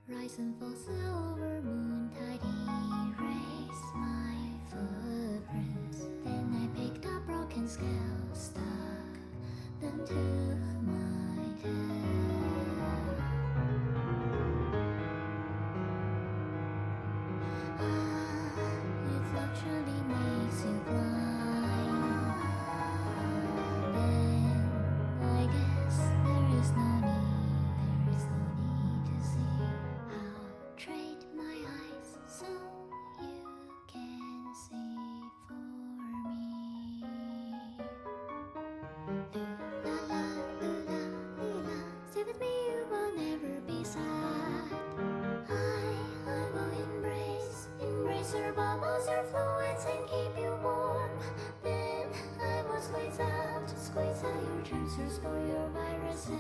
Rise and fall, silver moon tide erase my footprints. Then I picked up broken scales, stuck them to my tail. If love truly makes you blind, then I guess there is no need to see. I'll trade my eyes so you can see for me. Lula, lula, lula, stay with me, you will never be sad. I will embrace your bubbles, your fluids, and keep you warm. Then I will squeeze out your germs, your spore, your viruses.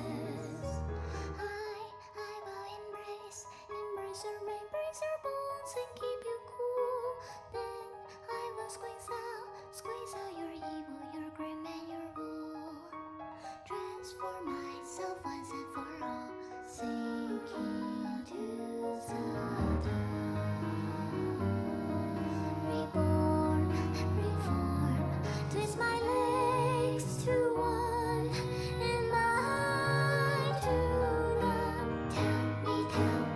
I will embrace your bones and keep you cool. Then I will squeeze out your evil, your grim, and your wool. Transform myself once and for all, sinking to Satan. Reborn, reform, twist my legs to one, and I do not. Tell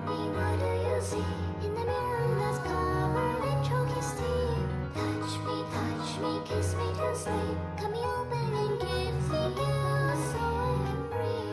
me, what do you see in the mirror that's covered in chalky steam? Touch me, kiss me to sleep. Cut me open and give me a soul and breathe.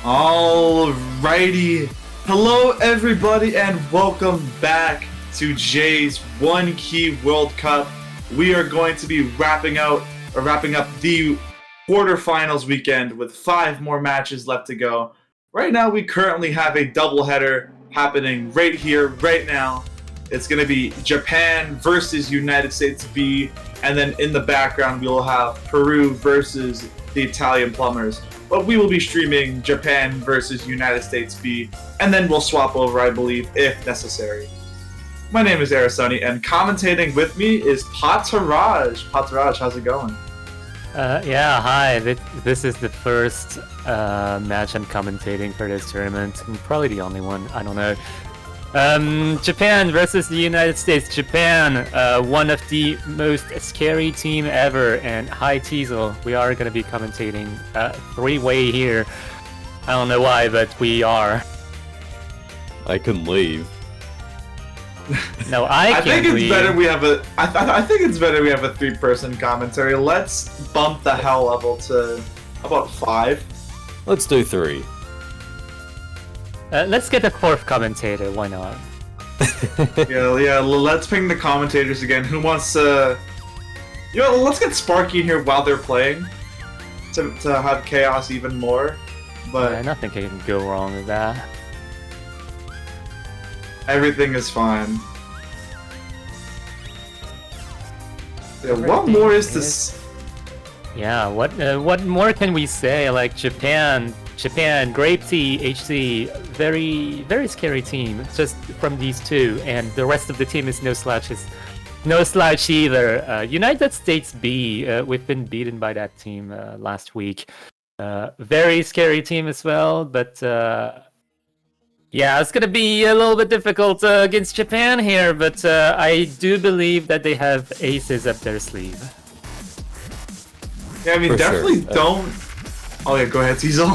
Alrighty, Hello, everybody, and welcome back to Jaye's 1K World Cup. We are going to be wrapping up the quarterfinals weekend with 5 more matches left to go. Right now, we currently have a doubleheader happening right here, right now. It's going to be Japan versus United States B, and then in the background, we'll have Peru versus the Italian Plumbers. But we will be streaming Japan versus United States B, and then we'll swap over, I believe, if necessary. My name is Arasoni, and commentating with me is Paturages. Paturages, how's it going? Yeah, hi. This is the first match I'm commentating for this tournament. I'm probably the only one, I don't know. Japan versus the United States. Japan, one of the most scary team ever, and hi Teezel. We are going to be commentating 3-way here. I don't know why, but we are. I can leave. No, I think it's leave. better we have a. I think it's better we have a 3-person commentary. Let's bump the hell level to about 5. Let's do 3. Let's get a 4th commentator. Why not? yeah. Let's ping the commentators again. Who wants to? Let's get Sparky in here while they're playing, to have chaos even more. But yeah, nothing can go wrong with that. Everything is fine. Yeah, what more is this? Yeah, what more can we say? Like Japan, Grape Tea, HC, very scary team. Just from these two, and the rest of the team is no slouch either. United States B, we've been beaten by that team last week. Very scary team as well, but yeah, it's gonna be a little bit difficult against Japan here. But I do believe that they have aces up their sleeve. Yeah, I mean, For definitely sure. don't. Oh yeah, go ahead, Teezel. I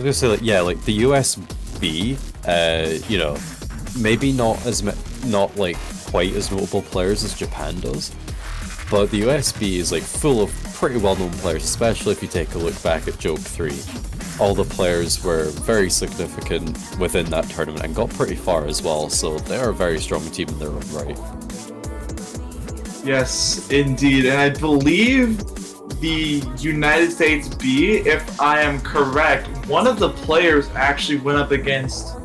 was gonna say, like the USB, maybe not like quite as notable players as Japan does, but the USB is like full of pretty well-known players, especially if you take a look back at Joke 3. All the players were very significant within that tournament and got pretty far as well, so they are a very strong team in their own right. Yes, indeed, and I believe the United States B, if I am correct, one of the players actually went up against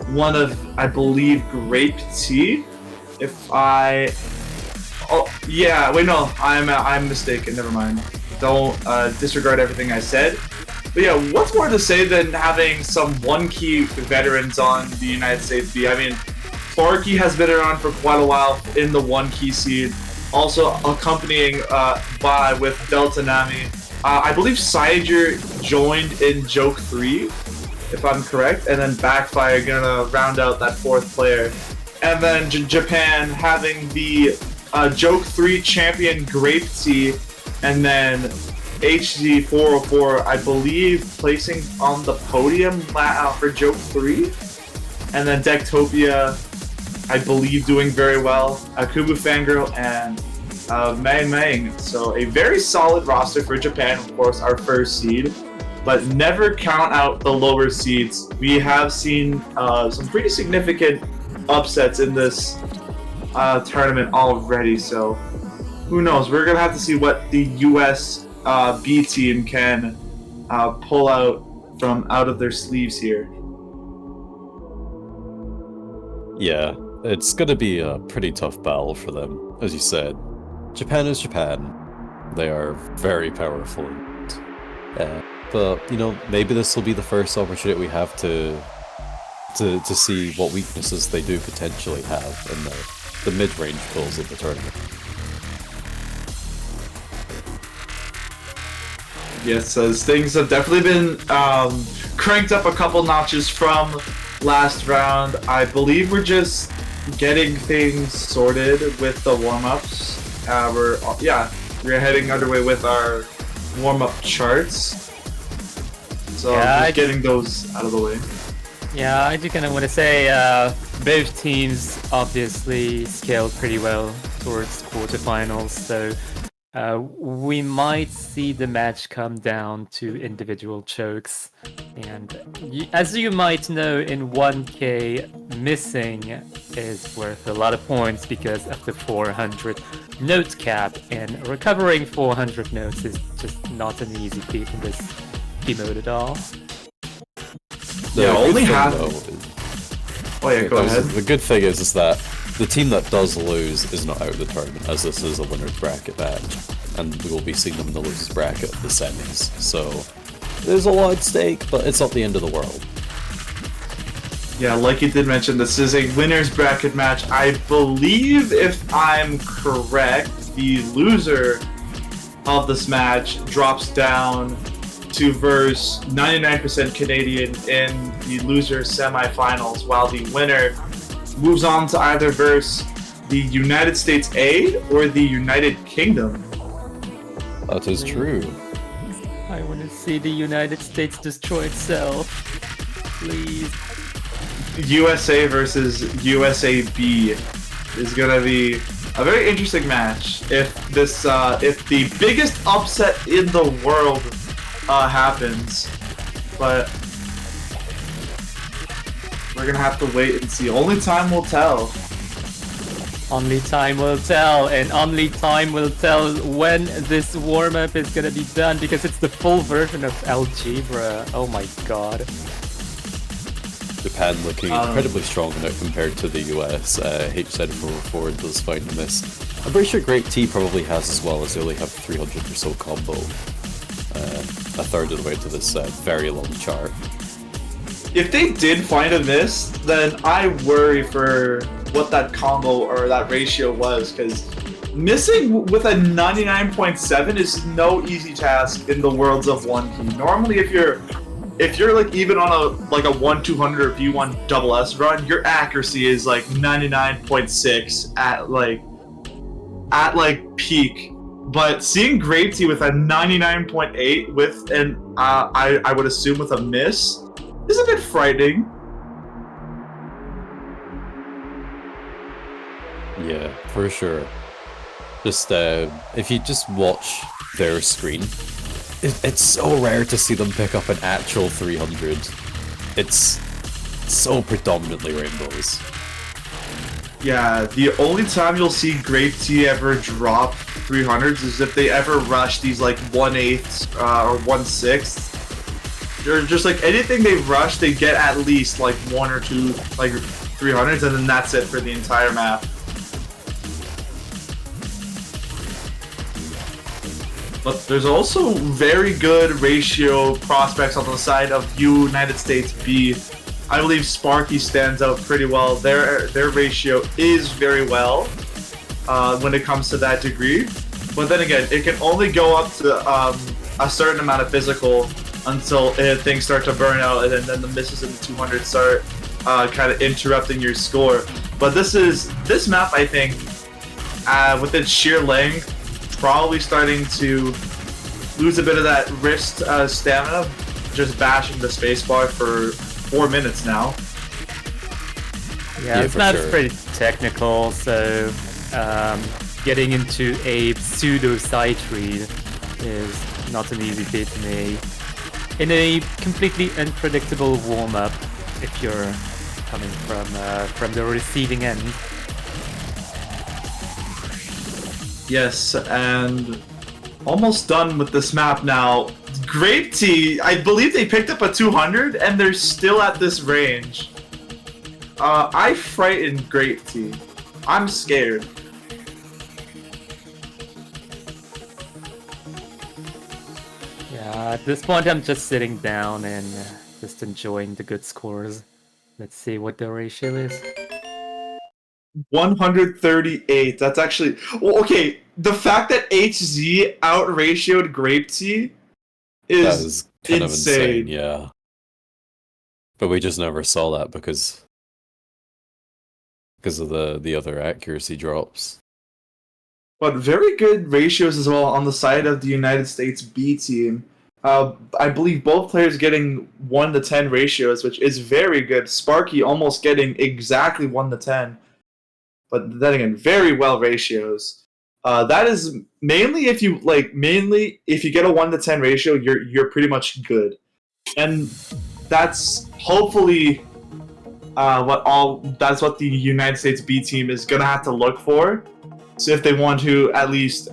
one of, I believe, Grape Tea. I'm mistaken. Never mind. Don't disregard everything I said. But yeah, what's more to say than having some 1K veterans on the United States B? I mean, Sparky has been around for quite a while in the 1K seed. Also accompanying with Delta Nami. I believe Saiger joined in Joke 3, if I'm correct, and then Backfire gonna round out that 4th player. And then Japan having the Joke 3 champion Grape Tea, and then HD404, I believe, placing on the podium for Joke 3. And then Decktopia, I believe, doing very well. Kubu Fangirl and Mang. So a very solid roster for Japan, of course, our first seed. But never count out the lower seeds. We have seen some pretty significant upsets in this tournament already. So who knows? We're going to have to see what the US B team can pull out of their sleeves here. Yeah, it's gonna be a pretty tough battle for them, as you said. Japan is Japan. They are very powerful. But, maybe this will be the first opportunity we have to see what weaknesses they do potentially have in the mid-range pulls of the tournament. Yes, as things have definitely been cranked up a couple notches from last round. I believe we're just getting things sorted with the warm-ups. We're heading underway with our warm-up charts. So Yeah, just getting those out of the way. Yeah, I do kind of want to say both teams obviously scaled pretty well towards quarterfinals, so We might see the match come down to individual chokes. And as you might know, in 1K, missing is worth a lot of points because of the 400 note cap, and recovering 400 notes is just not an easy feat in this key mode at all. Yeah, good only thing, half. though, Oh yeah, go ahead. the good thing is that the team that does lose is not out of the tournament, as this is a winner's bracket match, and we will be seeing them in the losers bracket of the semis. So there's a lot at stake, but it's not the end of the world. Yeah, like you did mention, this is a winner's bracket match. I believe, if I'm correct, the loser of this match drops down to verse 99% Canadian in the loser semifinals, while the winner moves on to either verse the United States A or the United Kingdom. That is true. I want to see the United States destroy itself. Please. USA versus USAB is gonna be a very interesting match. If the biggest upset in the world happens, but we're gonna have to wait and see. Only time will tell. Only time will tell, and only time will tell when this warm-up is gonna be done, because it's the full version of Algebra. Oh my god. Japan looking incredibly strong now compared to the US. H said from before does find this. I'm pretty sure Great T probably has as well, as they only have 300 or so combo. A third of the way to this very long chart. If they did find a miss, then I worry for what that combo or that ratio was, because missing with a 99.7 is no easy task in the worlds of 1K. Normally, if you're like even on a 1-200 or V1 double S run, your accuracy is like 99.6 at peak. But seeing Great T with a 99.8 with an I would assume with a miss is a bit frightening. Yeah, for sure. Just if you just watch their screen, it's so rare to see them pick up an actual 300. It's so predominantly rainbows. Yeah, the only time you'll see Great T ever drop 300s is if they ever rush these like 1/8 or 1/6. Or just like anything they rush, they get at least like 1 or 2 like 300s, and then that's it for the entire map. But there's also very good ratio prospects on the side of United States B. I believe Sparky stands out pretty well. Their ratio is very well when it comes to that degree. But then again, it can only go up to a certain amount of physical until things start to burn out, and then the misses in the 200 start kind of interrupting your score. But this map, I think, with its sheer length, probably starting to lose a bit of that wrist stamina, just bashing the spacebar for 4 minutes now. Yeah, this map's sure. pretty technical, so getting into a pseudo side read is not an easy feat to me. In a completely unpredictable warm-up, if you're coming from the receiving end. Yes, and almost done with this map now. Great T, I believe they picked up a 200, and they're still at this range. I frighten Great T. I'm scared. Yeah, at this point I'm just sitting down and just enjoying the good scores. Let's see what the ratio is. 138. That's actually... Well, okay, the fact that HZ out-ratioed Grape Tea That is is kind insane. of insane, yeah. But we just never saw that because of the other accuracy drops. But very good ratios as well on the side of the United States B team. I believe both players getting 1-10 ratios, which is very good. Sparky almost getting exactly 1-10. But then again, very well ratios. That is mainly if you get a 1 to 10 ratio, you're pretty much good, and that's hopefully that's what the United States B team is gonna have to look for. So if they want to at least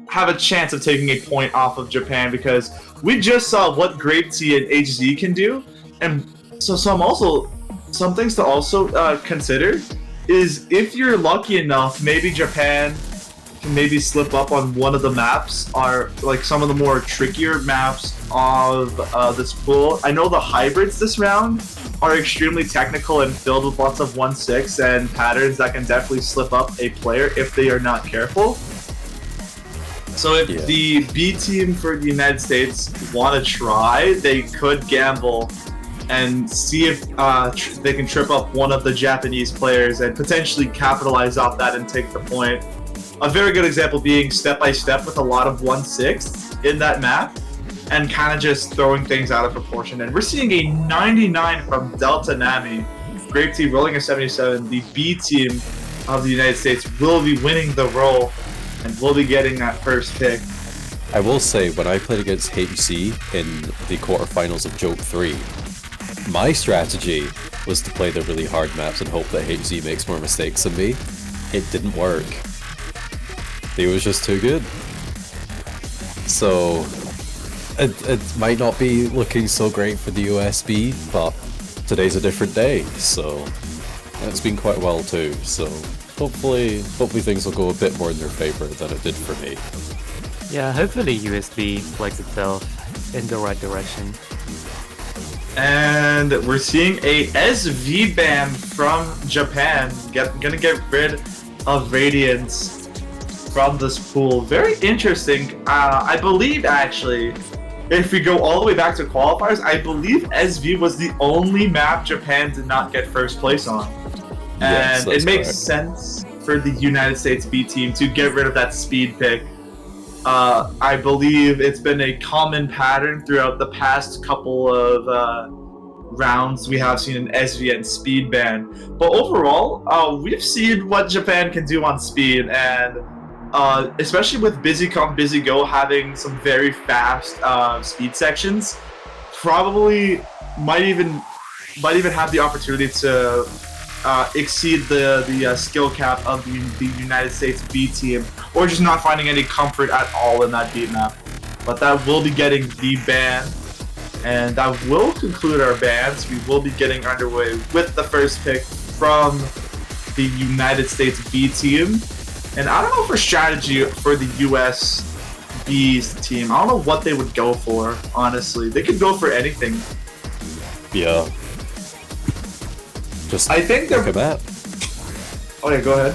have a chance of taking a point off of Japan, because we just saw what Grape Tea and HZ can do, and so some things to also consider is if you're lucky enough, maybe Japan can maybe slip up on one of the maps, are like some of the more trickier maps of this pool. I know the hybrids this round are extremely technical and filled with lots of 1-6 and patterns that can definitely slip up a player if they are not careful. So if the B team for the United States want to try, they could gamble and see if they can trip up one of the Japanese players and potentially capitalize off that and take the point. A very good example being Step by Step with a lot of 1-6 in that map and kind of just throwing things out of proportion. And we're seeing a 99 from Delta Nami. Grape Tea rolling a 77. The B team of the United States will be winning the roll and will be getting that first pick. I will say, when I played against HC in the quarterfinals of Joke 3, my strategy was to play the really hard maps and hope that HC makes more mistakes than me. It didn't work. He was just too good. So it might not be looking so great for the USB, but today's a different day, so it's been quite well too. So hopefully things will go a bit more in their favor than it did for me. Yeah, hopefully USB plays itself in the right direction. And we're seeing a SV ban from Japan. Gonna get rid of Radiance from this pool. Very interesting. I believe, actually, if we go all the way back to qualifiers, I believe SV was the only map Japan did not get first place on. Yes, And it makes correct. sense for the United States B team to get rid of that speed pick. I believe it's been a common pattern throughout the past couple of rounds. We have seen an SVN speed ban. But overall, we've seen what Japan can do on speed, and especially with Busy Come, Busy Go having some very fast speed sections, probably might even have the opportunity to exceed the skill cap of the United States B team, or just not finding any comfort at all in that beat map. But that will be getting the ban, and that will conclude our bans. We will be getting underway with the first pick from the United States B team. And I don't know for strategy for the US B's team. I don't know what they would go for, honestly. They could go for anything. Yeah. Just I think pick they're... a map. Okay, go ahead.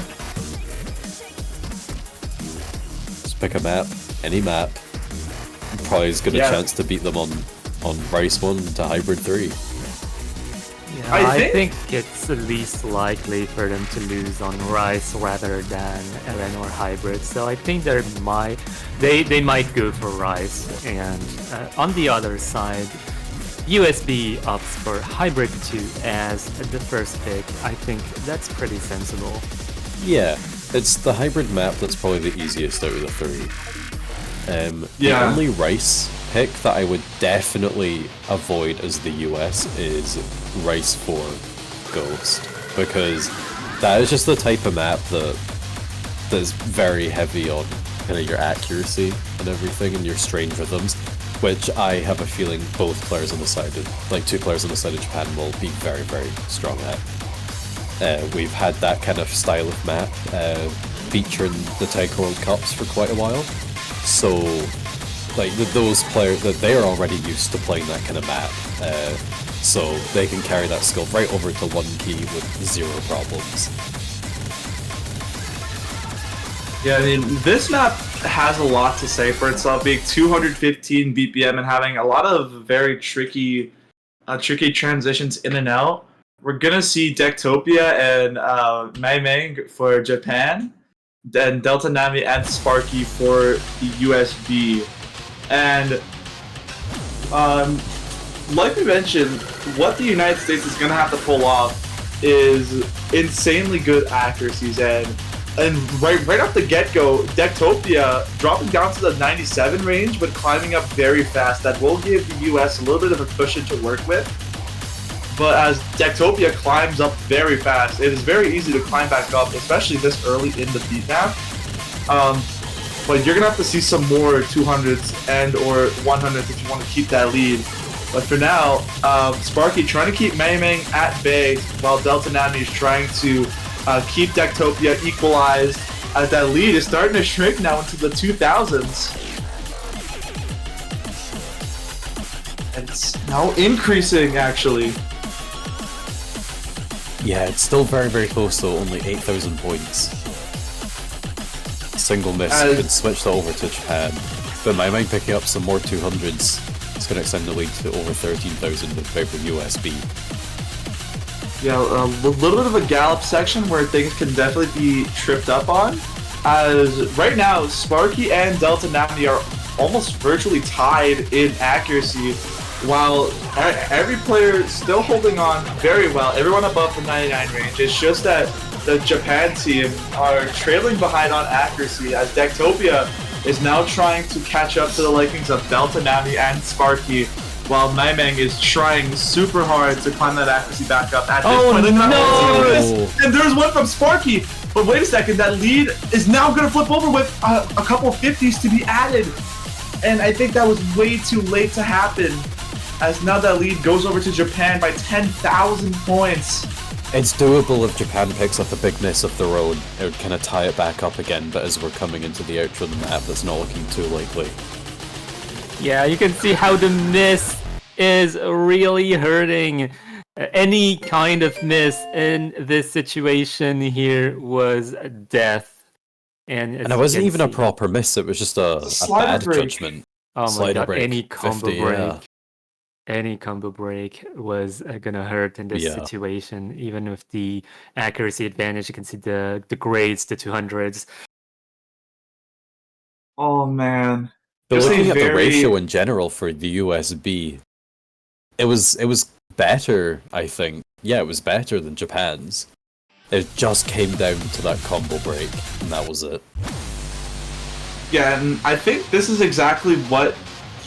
Just pick a map, any map. Probably as good a chance to beat them on Rice 1 to Hybrid 3. Yeah, I think it's the least likely for them to lose on Rice rather than LN or Hybrid. So I think they might go for Rice. And on the other side, USB opts for Hybrid 2 as the first pick. I think that's pretty sensible. Yeah, it's the Hybrid map that's probably the easiest out of the three. The only Rice pick that I would definitely avoid as the US is Rice 4 Ghost, because that is just the type of map that's very heavy on kind of your accuracy and everything and your strange rhythms, which I have a feeling both players on the side of, like 2 players on the side of Japan will be very, very strong at. We've had that kind of style of map featuring the Taiko World Cups for quite a while, so like those players, that they are already used to playing that kind of map, so they can carry that skill right over to 1K with 0 problems. Yeah, I mean, this map has a lot to say for itself, being 215 BPM and having a lot of very tricky transitions in and out. We're gonna see Dectopia and Mei Mei for Japan, then Delta Nami and Sparky for the USB. And like we mentioned, what the United States is going to have to pull off is insanely good accuracies, and And right off the get-go, Dectopia dropping down to the 97 range, but climbing up very fast. That will give the US a little bit of a cushion to work with. But as Dectopia climbs up very fast, it is very easy to climb back up, especially this early in the beat map. But you're gonna have to see some more 200s and or 100s if you want to keep that lead. But for now, Sparky trying to keep Mei at bay while Delta Nami is trying to keep Dectopia equalized as that lead is starting to shrink now into the 2000s. And it's now increasing, actually. Yeah, it's still very, very close though, only 8,000 points. Single miss could switch that over to Japan. But my mind picking up some more 200s. It's going to extend the lead to over 13,000 in favor of USB. Yeah, a little bit of a gallop section where things can definitely be tripped up on. As right now, Sparky and Delta Nami are almost virtually tied in accuracy, while every player is still holding on very well. Everyone above the 99 range. It's just that the Japan team are trailing behind on accuracy as Dectopia is now trying to catch up to the likings of Delta Nami and Sparky, while Mei is trying super hard to climb that accuracy back up. At this point, no! And there's one from Sparky, but wait a second, that lead is now going to flip over with a couple 50s to be added. And I think that was way too late to happen, as now that lead goes over to Japan by 10,000 points. It's doable if Japan picks up a big miss of their own. It would kind of tie it back up again, but as we're coming into the outro of the map, that's not looking too likely. Yeah, you can see how the miss is really hurting. Any kind of miss in this situation here was death. And it wasn't even a proper miss, it was just a bad judgment. Oh my god, break. Any combo 50, break. Yeah. Any combo break was gonna hurt in this situation. Even with the accuracy advantage, you can see the grades, the 200s. Oh man. But looking at the ratio in general for the USB, it was better, I think. Yeah, it was better than Japan's. It just came down to that combo break, and that was it. Yeah, and I think this is exactly what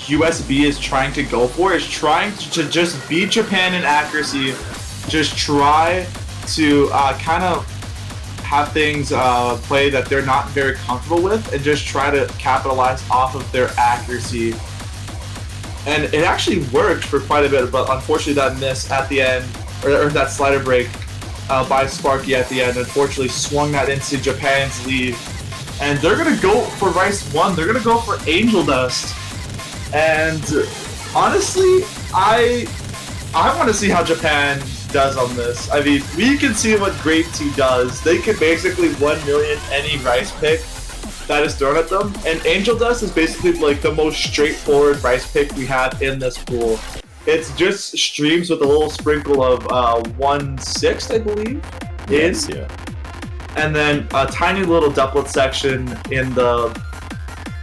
USB is trying to go for, is trying to just beat Japan in accuracy, just try to kind of have things play that they're not very comfortable with, and just try to capitalize off of their accuracy. And it actually worked for quite a bit, but unfortunately that miss at the end, or that slider break by Sparky at the end, unfortunately swung that into Japan's lead. And they're going to go for Rice 1, they're going to go for Angel Dust. And honestly, I want to see how Japan does on this. I mean, we can see what Grape Tea does. They can basically 1 million any rice pick that is thrown at them. And Angel Dust is basically like the most straightforward rice pick we have in this pool. It's just streams with a little sprinkle of 1/6, I believe. Yes, yeah. And then a tiny little doublet section in the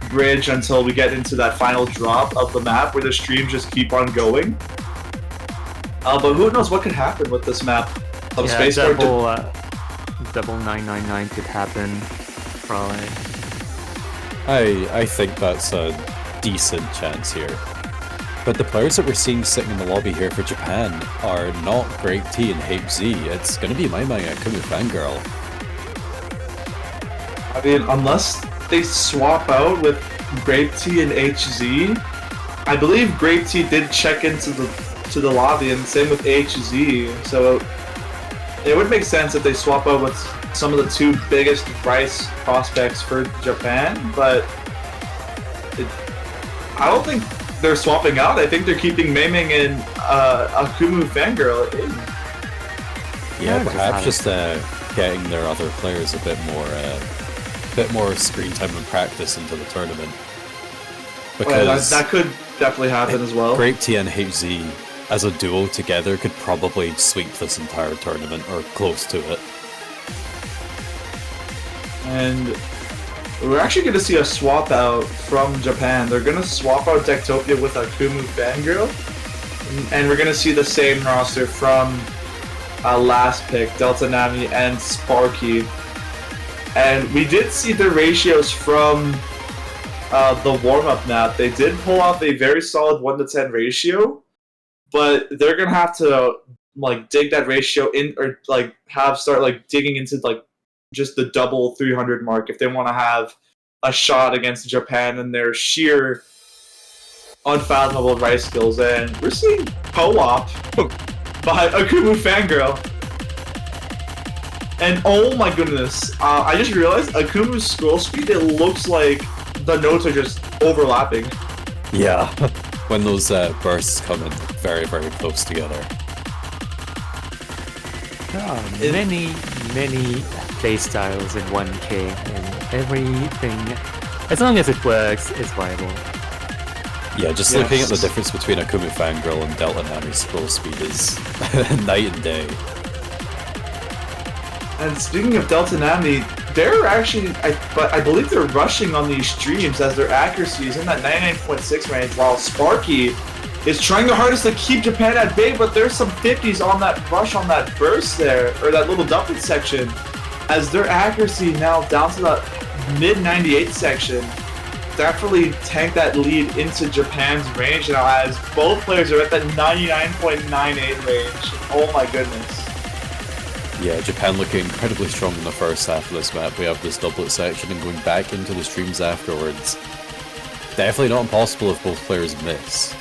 bridge until we get into that final drop of the map where the streams just keep on going. But who knows what could happen with this map of Space double 999 could happen, probably. I think that's a decent chance here. But the players that we're seeing sitting in the lobby here for Japan are not Grape Tea and Hape Z. It's going to be my Kumu Fangirl. I mean, unless they swap out with Grape Tea and HZ. I believe Grape Tea did check into the lobby, and same with HZ. So it would make sense if they swap out with some of the two biggest rice prospects for Japan, but I don't think they're swapping out. I think they're keeping Mei and Akumu Fangirl in. Yeah, perhaps just getting their other players a bit more screen time and practice into the tournament. Because that could definitely happen as well. Grape Tea and HZ as a duo together could probably sweep this entire tournament, or close to it. And we're actually going to see a swap out from Japan. They're going to swap out Dectopia with Akumu Fangirl. And we're going to see the same roster from last pick, Delta Nami and Sparky. And we did see the ratios from the warm-up map. They did pull off a very solid 1-to-10 ratio, but they're gonna have to like dig that ratio in, or like start like digging into like just the double 300 mark if they want to have a shot against Japan and their sheer unfathomable rice skills. And we're seeing co-op by Akumu Fangirl. And oh my goodness, I just realized Akumu's scroll speed, it looks like the notes are just overlapping. Yeah, when those bursts come in very, very close together. There are many playstyles in 1K, and everything, as long as it works, is viable. Yeah, just looking at the difference between Akumu Fangirl and Delta Nami's scroll speed is night and day. And speaking of Delta Nami, they're actually, I believe they're rushing on these streams as their accuracy is in that 99.6 range, while Sparky is trying their hardest to keep Japan at bay, but there's some 50s on that rush on that burst there, or that little doublet section, as their accuracy now down to the mid-98 section. Definitely tank that lead into Japan's range now, as both players are at that 99.98 range. Oh my goodness. Yeah, Japan looking incredibly strong in the first half of this map. We have this doublet section and going back into the streams afterwards. Definitely not impossible if both players miss.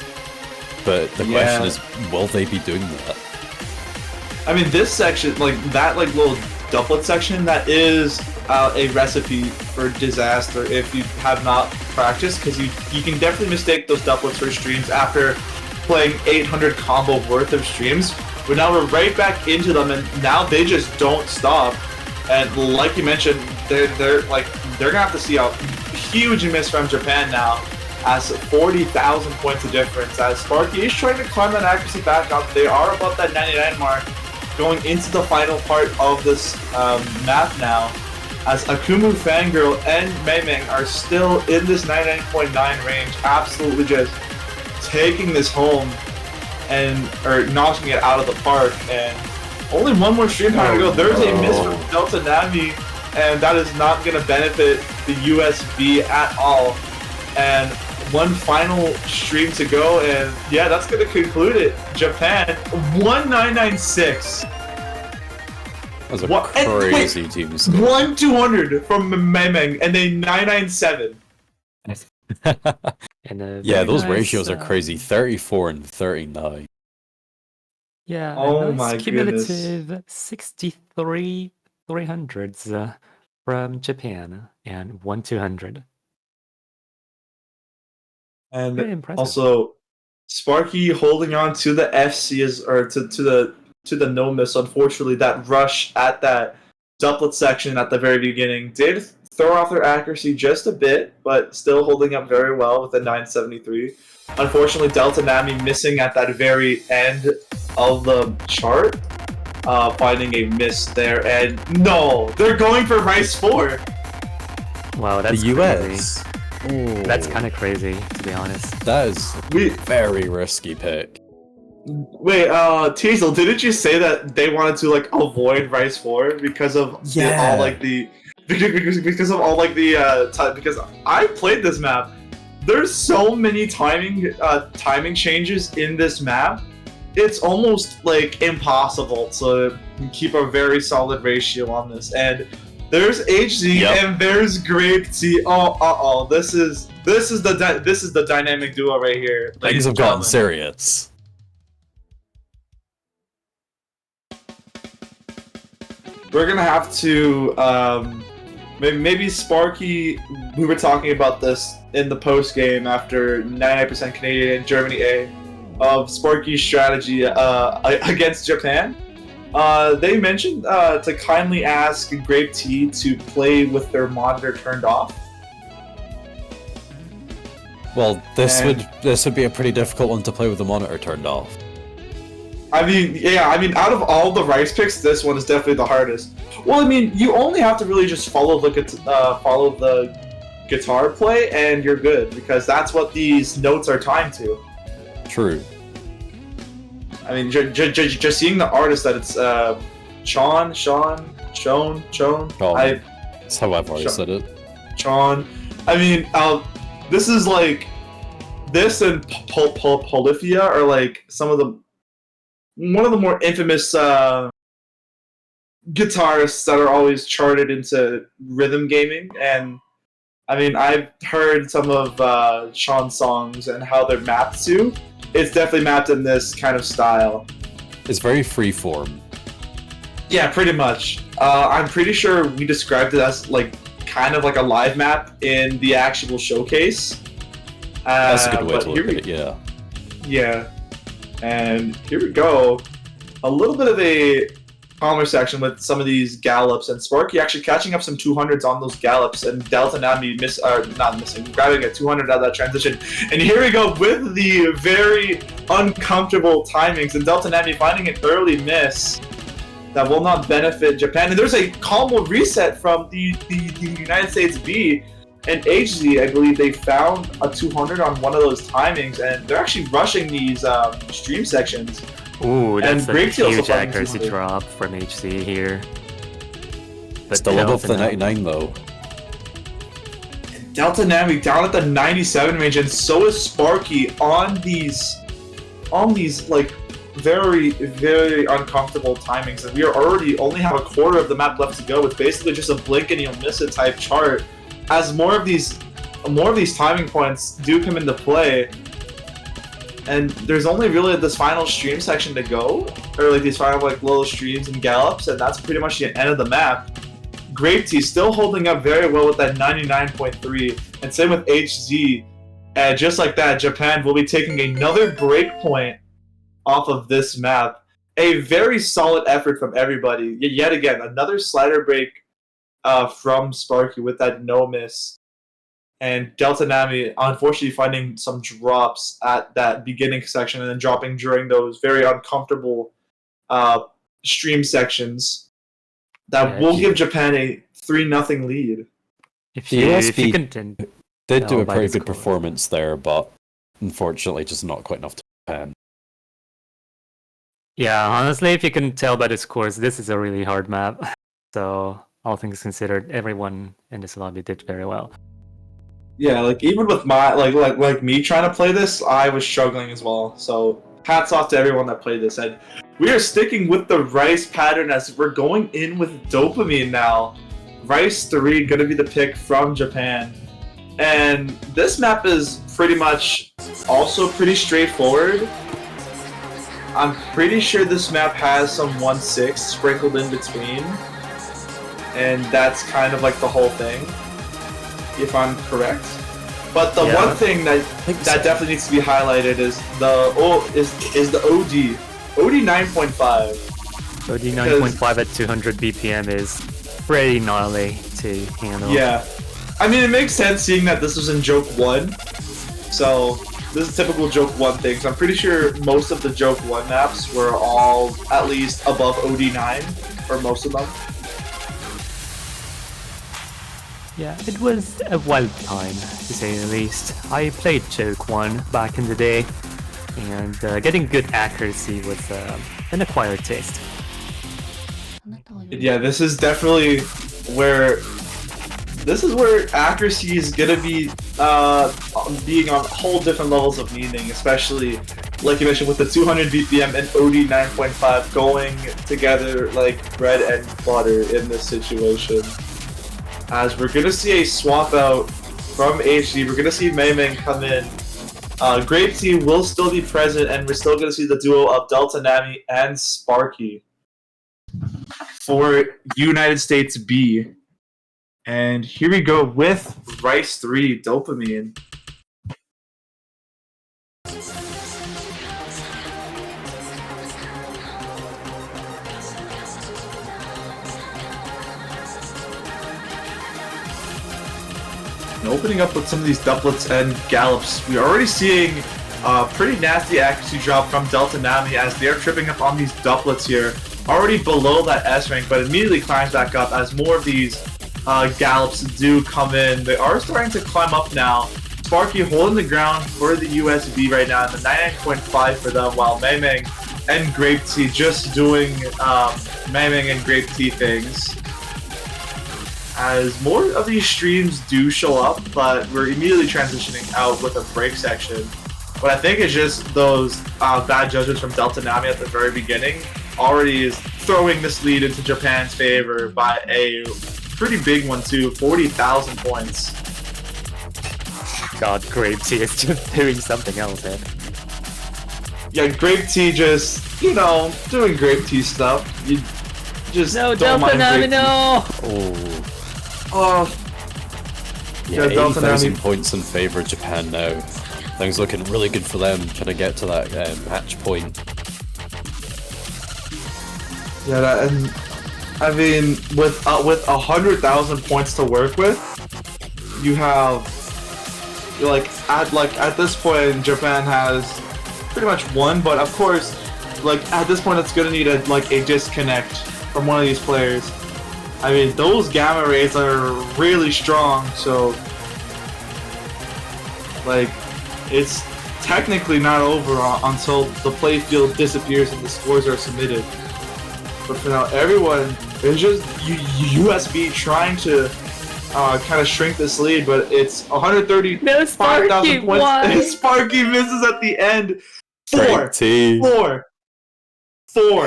But the question is, will they be doing that? I mean, this section, like that like little doublet section, that is a recipe for disaster if you have not practiced, because you can definitely mistake those doublets for streams after playing 800 combo worth of streams. But now we're right back into them, and now they just don't stop. And like you mentioned, they're gonna have to see a huge miss from Japan now, as 40,000 points of difference. As Sparky is trying to climb that accuracy back up, they are above that 99 mark, going into the final part of this map now. As Akumu Fangirl and Meimeng are still in this 99.9 range, absolutely just taking this home. Or knocking it out of the park, and only one more stream time to go. There's a miss from Delta Nami, and that is not going to benefit the USB at all. And one final stream to go, and yeah, that's going to conclude it. Japan 1996. That was a crazy team score. 1-200 from Meimeng, and a 997. And yeah, those nice, ratios are crazy. 34 and 39. Yeah, oh a nice my cumulative 63 300s from Japan and 1-200. And Very impressive. also, Sparky holding on to the FC to the no miss. Unfortunately, that rush at that doublet section at the very beginning did throw off their accuracy just a bit, but still holding up very well with a 973. Unfortunately, Delta Nami missing at that very end of the chart, finding a miss there, and no, they're going for Rice 4. Wow, that's the crazy. US. That's kind of crazy, to be honest. That is a very risky pick. Wait, Teezel, didn't you say that they wanted to like avoid Rice 4 because of all like the because of all like the because I played this map. There's so many timing changes in this map. It's almost like impossible to keep a very solid ratio on this. And there's HZ and there's Grape T. This is the dynamic duo right here. Things have gotten serious. We're gonna have to maybe Sparky. We were talking about this in the post game after 99% Canadian Germany A of Sparky's strategy against Japan. They mentioned to kindly ask Grape T to play with their monitor turned off. Well, this would be a pretty difficult one to play with the monitor turned off. I mean, out of all the Rice picks, this one is definitely the hardest. Well, I mean, you only have to really just follow the guitar play, and you're good, because that's what these notes are timed to. True. I mean, just seeing the artist that it's Sean. That's how I've already said it. Sean. I mean, this is like this and Polyphia are like one of the more infamous guitarists that are always charted into rhythm gaming. And I mean, I've heard some of Sean's songs and how they're mapped to. It's definitely mapped in this kind of style. It's very freeform. Yeah, pretty much. I'm pretty sure we described it as like kind of like a live map in the actual showcase. That's a good way to look at it, yeah. Yeah. And here we go. A little bit of a calmer section with some of these gallops, and Sparky actually catching up some 200s on those gallops, and Delta Nami grabbing a 200 out of that transition. And here we go with the very uncomfortable timings, and Delta Nami finding an early miss that will not benefit Japan. And there's a combo reset from the United States B. And HZ, I believe they found a 200 on one of those timings, and they're actually rushing these stream sections. Ooh, that's and a huge also accuracy drop from HZ here. But Still above the 99 though. Delta Nami down at the 97 range, and so is Sparky on these like very, very uncomfortable timings. And we are already only have a quarter of the map left to go. It's basically just a blink and you'll miss it type chart. As more of these timing points do come into play, and there's only really this final stream section to go, or like these final like little streams and gallops, and that's pretty much the end of the map. Grape Tea still holding up very well with that 99.3, and same with HZ. And just like that, Japan will be taking another break point off of this map. A very solid effort from everybody. Yet again, another slider break from Sparky with that no miss. And Delta Nami, unfortunately, finding some drops at that beginning section and then dropping during those very uncomfortable stream sections that will give Japan a 3-0 lead. If you contend, did do a pretty good performance there, but unfortunately, just not quite enough to Japan. Yeah, honestly, if you can tell by the scores, this is a really hard map. So, all things considered, everyone in this lobby did very well. Yeah, like even with my like me trying to play this, I was struggling as well. So hats off to everyone that played this. And we are sticking with the Rice pattern as we're going in with Dopamine now. Rice 3 gonna be the pick from Japan. And this map is pretty much also pretty straightforward. I'm pretty sure this map has some 1-6 sprinkled in between. And that's kind of like the whole thing, if I'm correct. But the one thing that definitely needs to be highlighted is the OD 9.5. OD 9.5 at 200 BPM is pretty gnarly to handle. Yeah, I mean it makes sense seeing that this was in Joke 1, so this is typical Joke 1 things. I'm pretty sure most of the Joke 1 maps were all at least above OD 9, or most of them. Yeah, it was a wild time, to say the least. I played Joke 1 back in the day, and getting good accuracy was an acquired taste. Yeah, this is definitely where accuracy is gonna be being on whole different levels of meaning, especially like you mentioned with the 200 BPM and OD 9.5 going together like bread and butter in this situation. As we're gonna see a swap out from HG, we're gonna see Mei Ming come in. Grape Tea will still be present, and we're still gonna see the duo of Delta Nami and Sparky for United States B. And here we go with Rice 3 Dopamine. And opening up with some of these doublets and gallops, we're already seeing pretty nasty accuracy drop from Delta Nami as they're tripping up on these doublets here. Already below that S rank, but immediately climbs back up as more of these gallops do come in. They are starting to climb up now. Sparky holding the ground for the USB right now, and the 99.5 for them, while Mei Ming and Grape Tea just doing Mei Ming and Grape Tea things. as more of these streams do show up, but we're immediately transitioning out with a break section. But I think it's just those bad judgments from Delta Nami at the very beginning already is throwing this lead into Japan's favor by a pretty big one too, 40,000 points. God, Grape Tea is just doing something else, man. Yeah, Grape Tea just, you know, doing Grape Tea stuff. You just No, don't Delta mind Nami, Grape Tea. no! Oh, Yeah, Yeah, Delta 80,000 Nami. points in favor of Japan now. Things looking really good for them, trying to get to that match point. yeah, and I mean, with 100,000 points to work with, you have at this point, Japan has pretty much won. But of course, at this point, it's gonna need a disconnect from one of these players. I mean, those gamma rays are really strong, so it's technically not over until the playfield disappears and the scores are submitted. But for now, everyone is just USB trying to kind of shrink this lead, but it's 135,000 No, Sparky, points. why? Sparky misses at the end. Great tea. Four.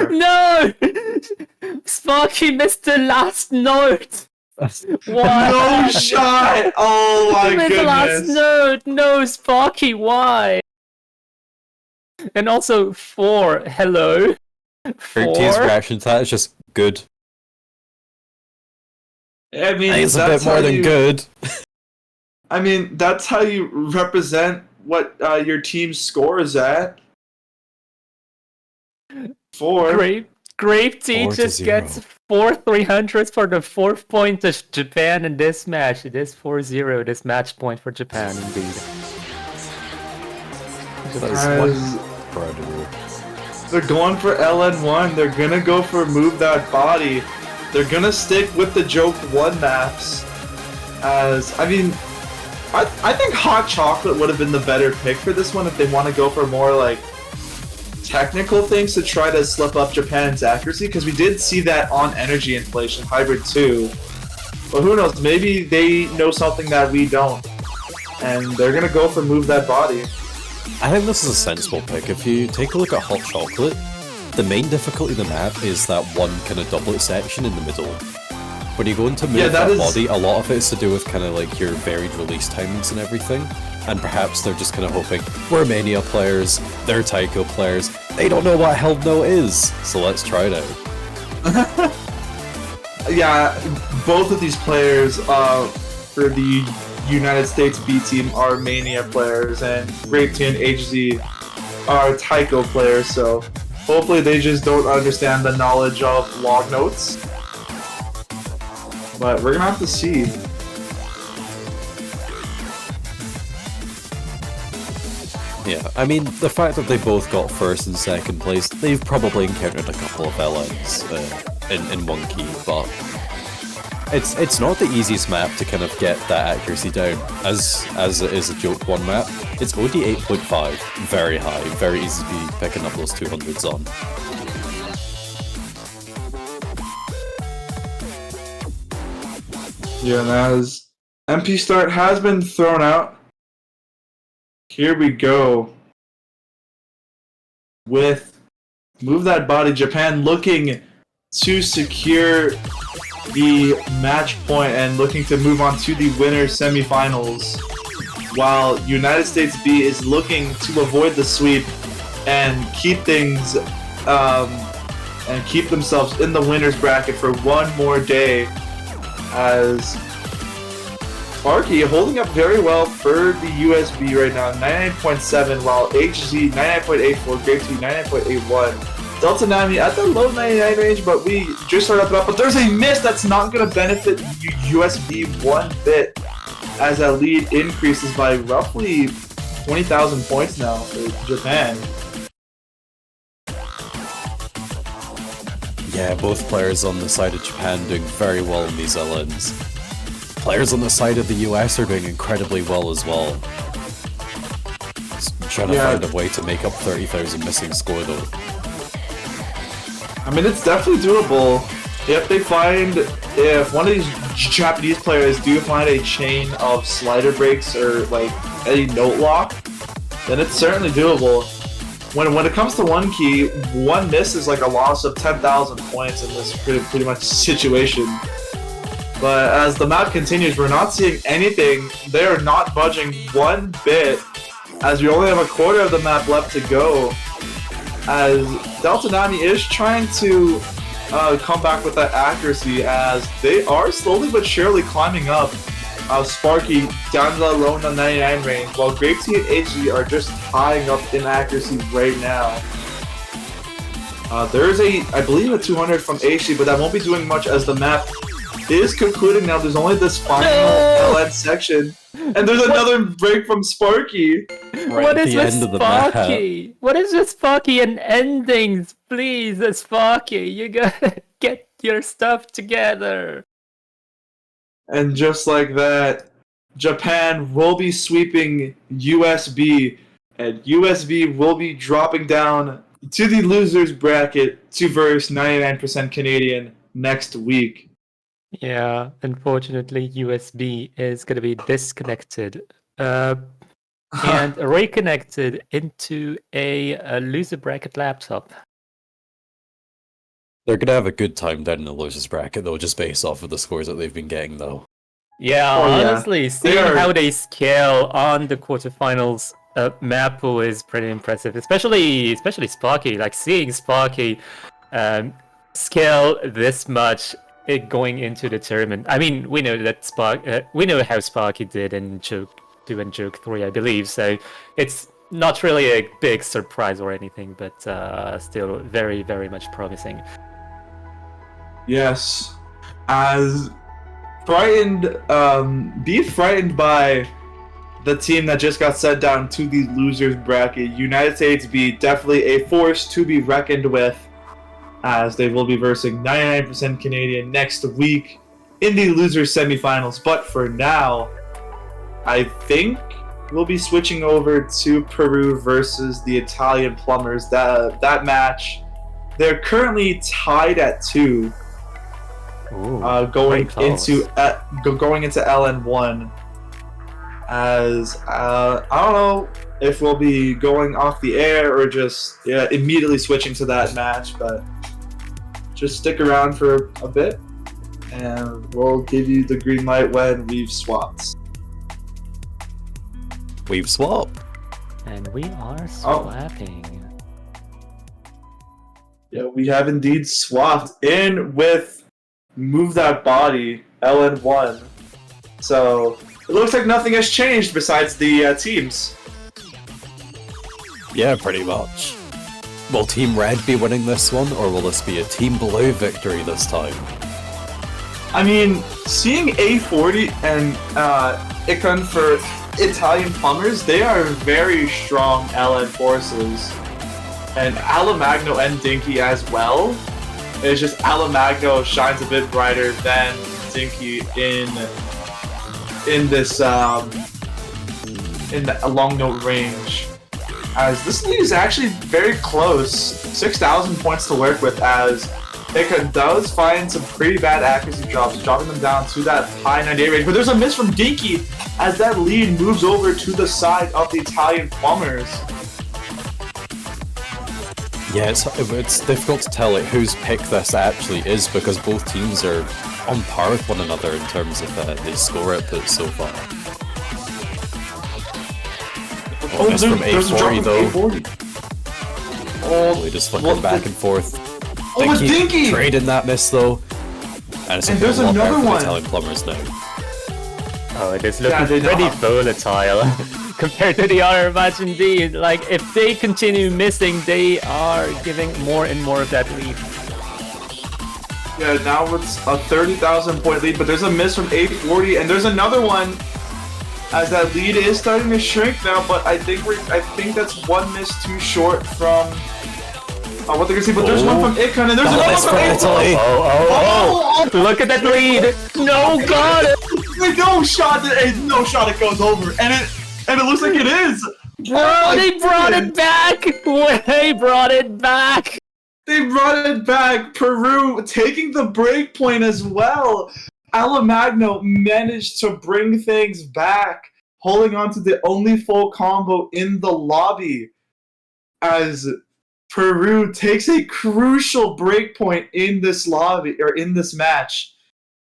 No! Sparky missed the last note! Why? No shot! Oh my He missed the last goodness! note! No, Sparky, why? And also, 4, hello? Great Tea's 4? reaction to that is just good. I mean, It's a that's bit more how than you- good. I mean, that's how you represent what your team's score is at. 4. Grape Tea 4-0. just gets 4 300s for the 4th point of Japan in this match. It is 4-0, this match point for Japan, indeed. That's As incredible. they're going for LN1, they're gonna go for Move That Body. They're gonna stick with the Joke 1 maps. As, I mean, I think Hot Chocolate would have been the better pick for this one if they want to go for more, technical things to try to slip up Japan's accuracy, because we did see that on Energy Inflation Hybrid 2. But who knows, maybe they know something that we don't. And they're gonna go for Move That Body. I think this is a sensible pick. If you take a look at Hot Chocolate, the main difficulty of the map is that one kind of doublet section in the middle. When you go into move Yeah, that that is- body, a lot of it is to do with kind of your varied release timings and everything. And perhaps they're just kind of hoping, we're Mania players, they're Taiko players, they don't know what Held No is, so let's try it out. Yeah, both of these players for the United States B team are Mania players, and Grape Tea and HZ are Taiko players, so hopefully they just don't understand the knowledge of log notes. But we're gonna have to see. Yeah, I mean, the fact that they both got first and second place, they've probably encountered a couple of LNs in one key, but it's not the easiest map to kind of get that accuracy down, as it is a Joke 1 map. It's OD 8.5, very high, very easy to be picking up those 200s on. Yeah, and as MP start has been thrown out, here we go with Move That Body. Japan looking to secure the match point and looking to move on to the winner semifinals, while United States B is looking to avoid the sweep and keep things and keep themselves in the winners bracket for one more day, as Sparky holding up very well for the USB right now, 99.7, while HZ 99.84, Grape Tea 99.81. Delta Nami at the low 99 range, but we just started up it up. But there's a miss that's not going to benefit USB one bit, as that lead increases by roughly 20,000 points now for Japan. Yeah, both players on the side of Japan doing very well in these LNs. Players on the side of the US are doing incredibly well as well. Just trying to Yeah. find a way to make up 30,000 missing score though. I mean, it's definitely doable if they find, if one of these Japanese players do find a chain of slider breaks or like a note lock, then it's certainly doable. When it comes to 1K, one miss is like a loss of 10,000 points in this pretty much situation. But as the map continues, we're not seeing anything. They are not budging one bit, as we only have a quarter of the map left to go. As Delta Nami is trying to come back with that accuracy, as they are slowly but surely climbing up. Sparky down to the low 99 range, while Grape Tea and HG are just tying up in accuracy right now. There is I believe a 200 from HG, but that won't be doing much as the map is concluding now. There's only this final LN section, and there's another break from Sparky. What is this Sparky? What is this Sparky and endings? Please, Sparky, you gotta get your stuff together. And just like that, Japan will be sweeping USB, and USB will be dropping down to the losers bracket to verse 99% Canadian next week. Yeah, unfortunately, USB is going to be disconnected and reconnected into a loser bracket laptop. They're gonna have a good time down in the losers bracket, though, just based off of the scores that they've been getting, though. Yeah, Oh, yeah. honestly, seeing how they scale on the quarterfinals map pool is pretty impressive, especially Sparky. Like seeing Sparky scale this much going into the tournament. I mean, we know that we know how Sparky did in Joke 2 and Joke 3, I believe. So it's not really a big surprise or anything, but still very, very much promising. Yes, as frightened, be frightened by the team that just got set down to the losers bracket. United States be definitely a force to be reckoned with, as they will be versing 99% Canadian next week in the losers semifinals. But for now, I think we'll be switching over to Peru versus the Italian Plumbers. That match, they're currently tied at 2. Ooh, going into LN1, as I don't know if we'll be going off the air or just immediately switching to that match, but just stick around for a bit and we'll give you the green light when we've swapped. We've swapped. And we are swapping. Yeah, we have indeed swapped in with Move That Body, LN1. So, it looks like nothing has changed besides the teams. Yeah, pretty much. Will Team Red be winning this one, or will this be a Team Blue victory this time? I mean, seeing A40 and Icon for Italian Plumbers, they are very strong LN forces. And Alamagno and Dinky as well. It's just Alamagno shines a bit brighter than Dinky in this in the long note range. As this lead is actually very close, 6,000 points to work with, as Ika does find some pretty bad accuracy drops, dropping them down to that high 98 range. But there's a miss from Dinky as that lead moves over to the side of the Italian Plumbers. Yeah, it's difficult to tell like whose pick this actually is, because both teams are on par with one another in terms of the score output so far. Oh, miss from A40 though. Oh, We just flicking back and forth. Oh, it's Dinky! Trading that miss though. And there's another for one. the Italian Plumbers now. Oh, it is looking pretty volatile compared to the other match indeed. Like, if they continue missing, they are giving more and more of that lead. Yeah, now it's a 30,000 point lead, but there's a miss from A40, and there's another one as that lead is starting to shrink now, but I think that's one miss too short from what they're gonna see, but there's one from Icon, and there's another one from A40. Oh, look at that lead! No, got it! No shot, it goes over, and it looks like it is. Bro, they brought it back! They brought it back! They brought it back. Peru taking the break point as well. Alamagno managed to bring things back, holding on to the only full combo in the lobby as Peru takes a crucial breakpoint in this lobby or in this match,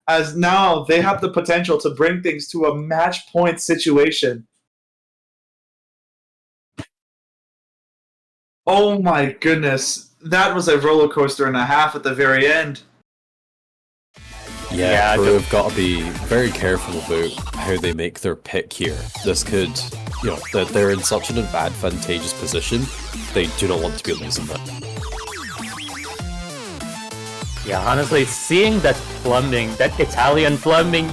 as now they have the potential to bring things to a match point situation. Oh my goodness, that was a roller coaster and a half at the very end. Yeah, Peru have got to be very careful about how they make their pick here. This could, they're in such an advantageous position. They do not want to be losing that. Yeah, honestly, seeing that Italian plumbing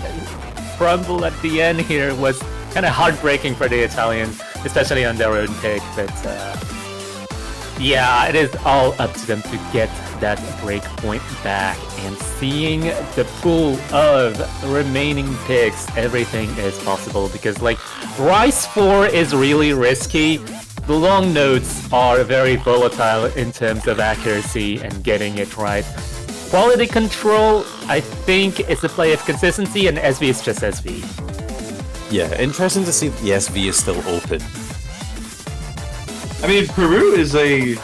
crumble at the end here was kind of heartbreaking for the Italians, especially on their own pick. But yeah, it is all up to them to get that break point back. And seeing the pool of remaining picks, everything is possible because, like, Rice 4 is really risky. The long notes are very volatile in terms of accuracy and getting it right. Quality control, I think, is a play of consistency, and SV is just SV. Yeah, interesting to see that the SV is still open. I mean, Peru is a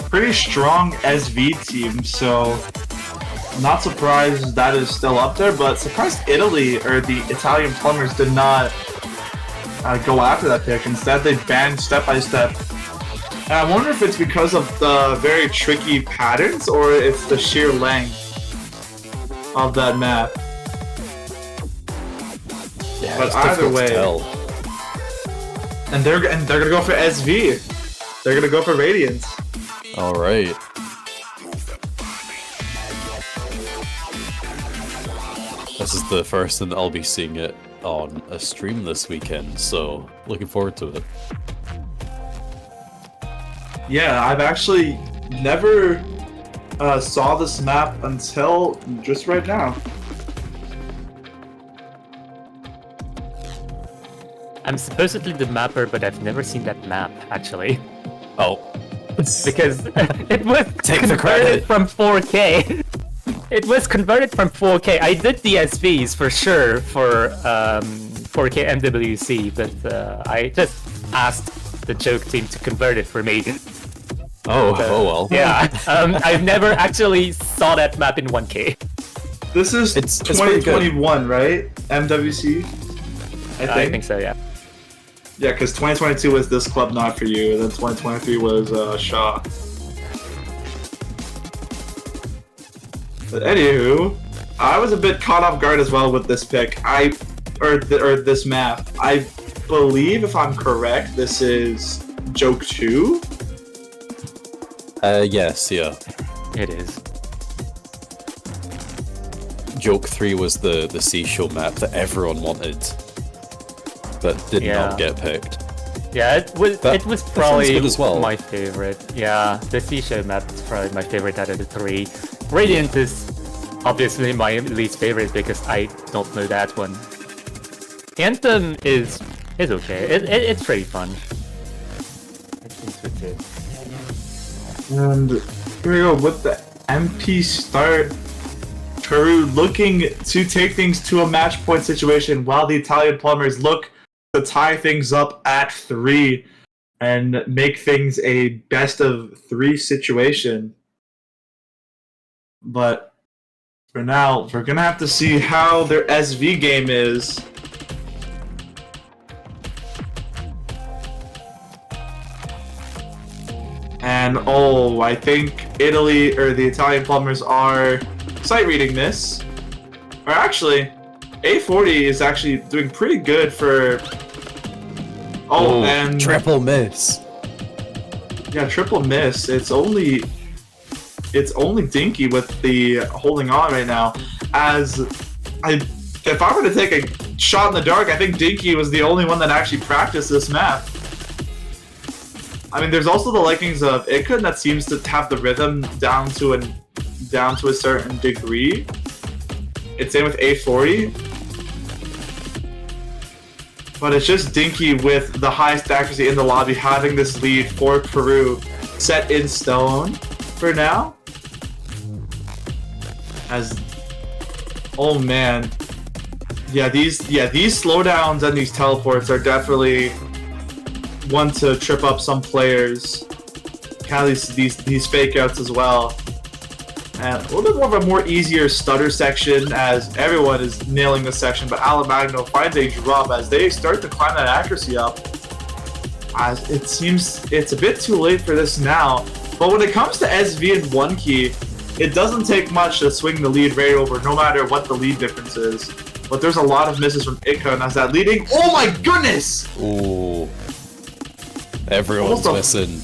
pretty strong SV team, so I'm not surprised that is still up there, but surprised Italy, or the Italian Plumbers, did not go after that pick. Instead, they banned Step by Step. And I wonder if it's because of the very tricky patterns, or it's the sheer length of that map. Yeah, but it's either difficult way, to tell. and they're gonna go for SV. They're gonna go for Radiance. All right. This is the first time that I'll be seeing it on a stream this weekend, so looking forward to it. Yeah, I've actually never saw this map until just right now. I'm supposedly the mapper, but I've never seen that map, actually. Oh. Because it was Take the converted credit. from 4K. It was converted from 4K. I did the SVs for sure for 4K MWC, but I just asked the joke team to convert it for me. Oh well. Yeah, I've never actually saw that map in 1K. This is It's pretty good. 2021, right? MWC? I think so, yeah. Yeah, because 2022 was This Club Not For You, and then 2023 was Shaw. But anywho, I was a bit caught off guard as well with this pick. Or this map. I believe, if I'm correct, this is Joke 2? Yes, yeah. It is. Joke 3 was the seashore map that everyone wanted, but did not get picked. Yeah, it was sounds probably good as well. my favorite. Yeah, the seashore map is probably my favorite out of the three. Radiant is obviously my least favorite because I don't know that one. Anthem is okay. It's pretty fun. It's okay. And here we go with the MP start. Peru looking to take things to a match point situation while the Italian Plumbers look to tie things up at 3 and make things a best of 3 situation. But for now, we're gonna have to see how their SV game is. And I think Italy or the Italian Plumbers are sight reading this. Or actually, A40 is actually doing pretty good for. And triple miss. Yeah, triple miss. It's only Dinky with the holding on right now. If I were to take a shot in the dark, I think Dinky was the only one that actually practiced this map. I mean, there's also the likings of Ikun that seems to have the rhythm down to a certain degree. It's same with A40. But it's just Dinky with the highest accuracy in the lobby having this lead for Peru set in stone for now. Oh man, Yeah, these slowdowns and these teleports are definitely one to trip up some players. Kind of these fake outs as well. And a little bit more of a more easier stutter section as everyone is nailing this section, but Alamagno finds a drop as they start to climb that accuracy up. As it seems it's a bit too late for this now, but when it comes to SV and 1 key, it doesn't take much to swing the lead right over, no matter what the lead difference is. But there's a lot of misses from Ikon as that leading. Oh my goodness! Ooh. Everyone's missing.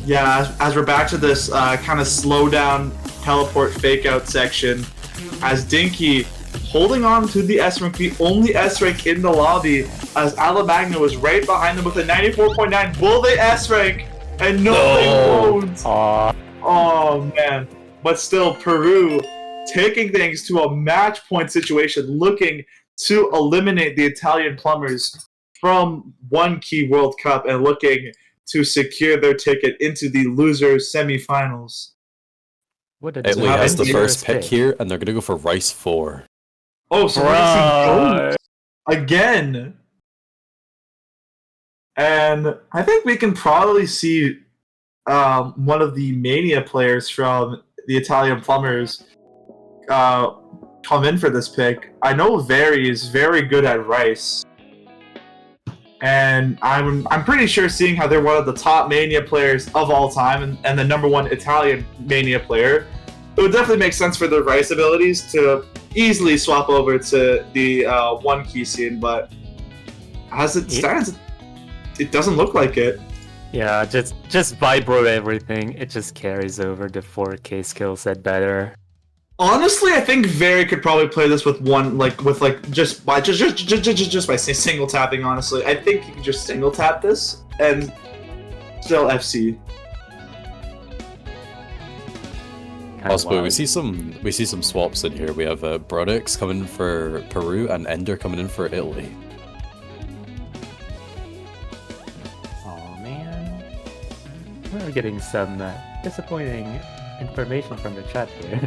Yeah, as we're back to this kind of slow down teleport fake out section, as Dinky holding on to the S rank, the only S rank in the lobby, as Alamagno is right behind them with a 94.9. Will they S rank? And no, they won't. Oh man. But still, Peru taking things to a match point situation, looking to eliminate the Italian Plumbers from 1 Key World Cup and looking to secure their ticket into the losers semifinals. Italy has the first pick here, and they're going to go for Rice 4. Oh, so we're going to see Ghost again. And I think we can probably see one of the mania players from the Italian Plumbers come in for this pick. I know Very is very good at Rice. And I'm pretty sure, seeing how they're one of the top mania players of all time and the #1 Italian mania player, it would definitely make sense for the Rice abilities to easily swap over to the 1 key scene. But as it stands, it doesn't look like it. Yeah, just vibro everything. It just carries over the 4K skill set better. Honestly, I think Very could probably play this with just by single tapping. Honestly, I think he can just single tap this and still FC. Possibly, we see some swaps in here. We have Brodix coming for Peru and Ender coming in for Italy. Oh man, we're getting some disappointing information from the chat here.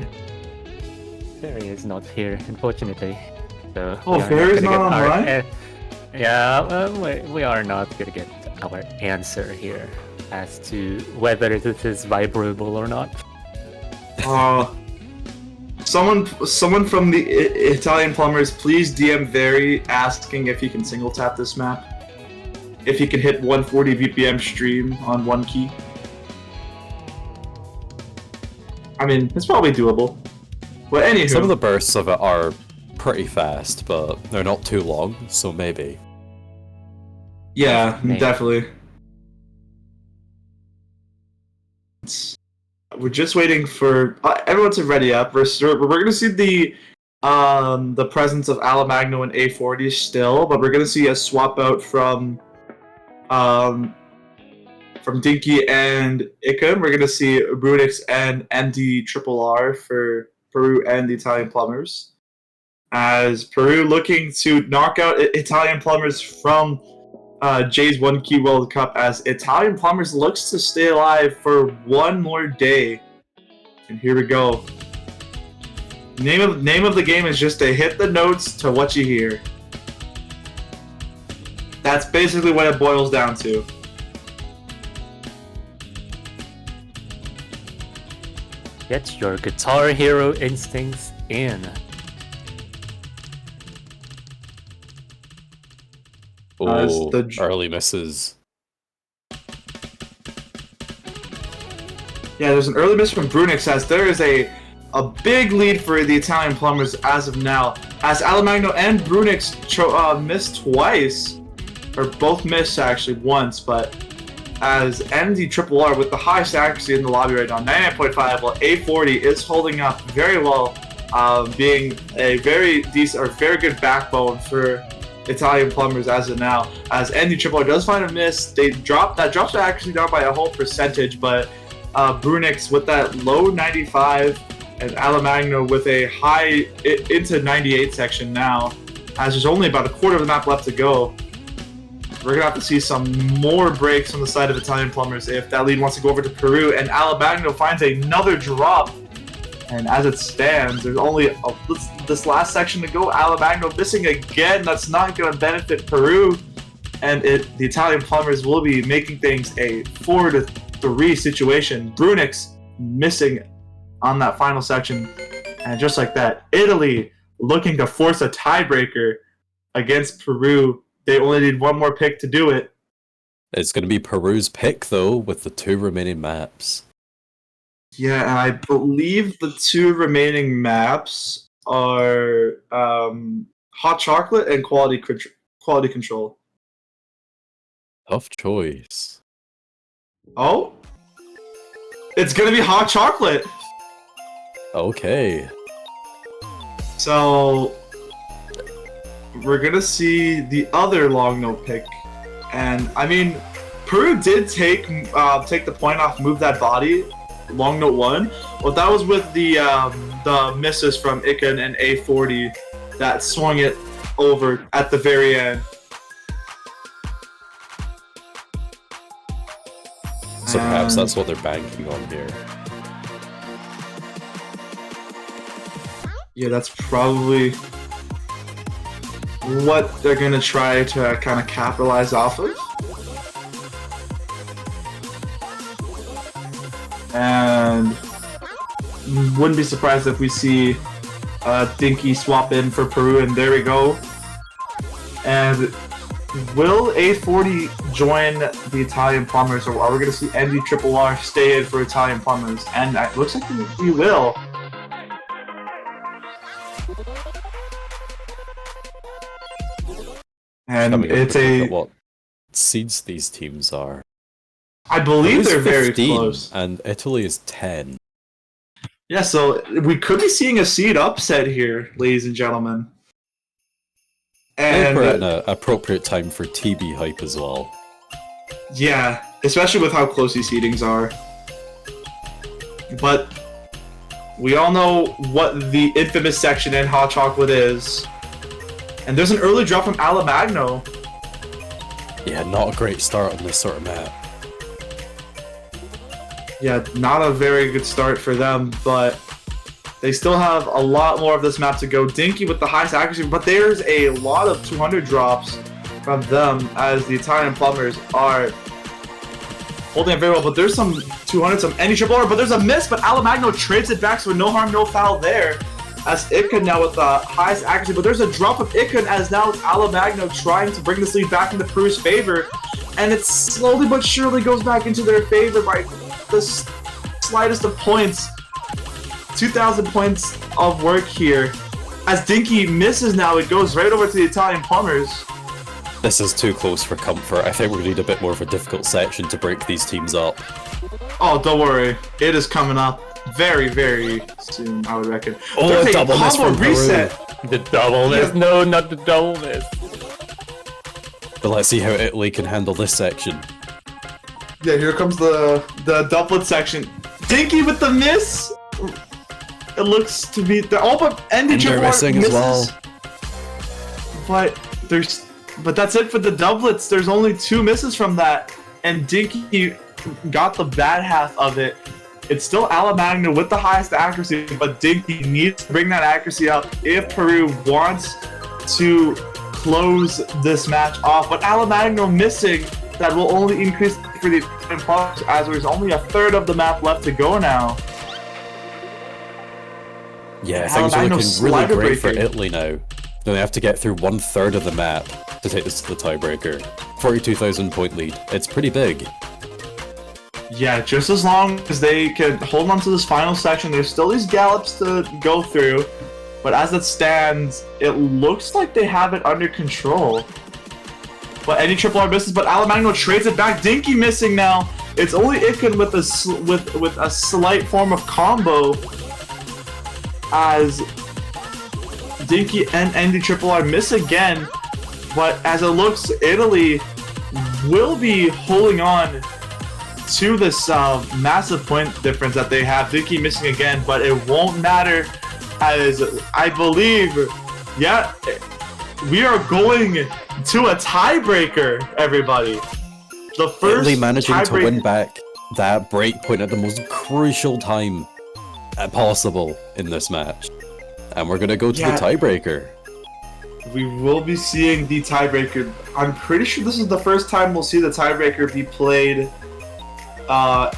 Very is not here, unfortunately. So Very's not online? We are not gonna get our answer here as to whether this is vibrable or not. Someone from the Italian Plumbers, please DM Very asking if he can single tap this map. If he can hit 140 VPM stream on 1 key. I mean, it's probably doable. But anywho, some of the bursts of it are pretty fast, but they're not too long, so maybe. Yeah, definitely. We're just waiting for everyone to ready up. We're gonna see the presence of Alamagno and A40 still, but we're gonna see a swap out from Dinky and Ikon. We're gonna see Brunix and MD Triple R for Peru and the Italian Plumbers, as Peru looking to knock out Italian Plumbers from Jaye's 1 Key World Cup, as Italian Plumbers looks to stay alive for one more day. And here we go. Name of the game is just to hit the notes to what you hear. That's basically what it boils down to. Get your Guitar Hero instincts in. Oh, early misses. Yeah, there's an early miss from Brunix, as there is a big lead for the Italian Plumbers as of now. As Alamagno and Brunix missed twice, or both missed actually once, but as MD Triple R with the highest accuracy in the lobby right now, 99.5, while A40 is holding up very well, being a very decent or very good backbone for Italian Plumbers as of now. As MD Triple R does find a miss, drops the accuracy down by a whole percentage, but Brunix with that low 95 and Alamagno with a high into 98 section now, as there's only about a quarter of the map left to go. We're going to have to see some more breaks on the side of Italian Plumbers if that lead wants to go over to Peru, and Alamagno finds another drop And as it stands, there's only this last section to go. Alamagno missing again. That's not going to benefit Peru. And the Italian Plumbers will be making things a 4-3 situation. Brunix missing on that final section. And just like that, Italy looking to force a tiebreaker against Peru. They only need one more pick to do it. It's going to be Peru's pick, though, with the 2 remaining maps. Yeah, and I believe the 2 remaining maps are Hot Chocolate and Quality Control. Tough choice. Oh? It's going to be Hot Chocolate! Okay. So, we're going to see the other long note pick. And, I mean, Peru did take the point off, move that body. Long note 1, but that was with the misses from Iken and A40 that swung it over at the very end. So perhaps that's what they're banking on here. Yeah, that's probably what they're gonna try to kind of capitalize off of. And wouldn't be surprised if we see Dinky swap in for Peru, and there we go. And will A40 join the Italian Plumbers, or are we going to see ND-RRR stay in for Italian Plumbers? And it looks like he will. And it's what seeds these teams are. I believe they're very 15, close. And Italy is 10. Yeah, so we could be seeing a seed upset here, ladies and gentlemen. And we're at an appropriate time for TB hype as well. Yeah, especially with how close these seedings are. But we all know what the infamous section in Hot Chocolate is. And there's an early drop from Alamagno. Yeah, not a great start on this sort of map. Yeah, not a very good start for them, but they still have a lot more of this map to go. Dinky with the highest accuracy, but there's a lot of 200 drops from them as the Italian Plumbers are holding it very well. But there's some 200, some ND-RRR, but there's a miss, but Alamagno trades it back, so no harm, no foul there. As Iken now with the highest accuracy, but there's a drop of Iken as now it's Alamagno trying to bring this lead back into Peru's favor, and it slowly but surely goes back into their favor by the slightest of points. 2,000 points of work here. As Dinky misses now, it goes right over to the Italian Plumbers. This is too close for comfort. I think we need a bit more of a difficult section to break these teams up. Oh, don't worry. It is coming up very, very soon, I would reckon. Oh, there's a double miss combo from Peru. reset. The double miss. Yeah. No, not the double miss. But let's see how Italy can handle this section. Yeah, here comes the doublet section. Dinky with the miss. It looks to be all but ND-RRR missing misses. as well. But that's it for the doublets. There's only 2 misses from that, and Dinky got the bad half of it. It's still Alamagno with the highest accuracy, but Dinky needs to bring that accuracy up if Peru wants to close this match off. But Alamagno missing, that will only increase for the Plumbers as there's only a third of the map left to go now. Yeah, things are looking really slider great for breaking. Italy now. They have to get through 1/3 of the map to take this to the tiebreaker. 42,000 point lead. It's pretty big. Yeah, just as long as they can hold on to this final section, there's still these gallops to go through. But as it stands, it looks like they have it under control. But ND-RRR misses, but Alamagno trades it back. Dinky missing now. It's only Iken with a slight form of combo. As Dinky and ND-RRR miss again. But as it looks, Italy will be holding on to this massive point difference that they have. Dinky missing again, but it won't matter as I believe, yeah, we are going to a tiebreaker, everybody. The first Italy managing to tiebreaker. win back that break point at the most crucial time. possible in this match. And we're gonna go to Yeah. the tiebreaker. We will be seeing the tiebreaker. I'm pretty sure this is the first time we'll see the tiebreaker be played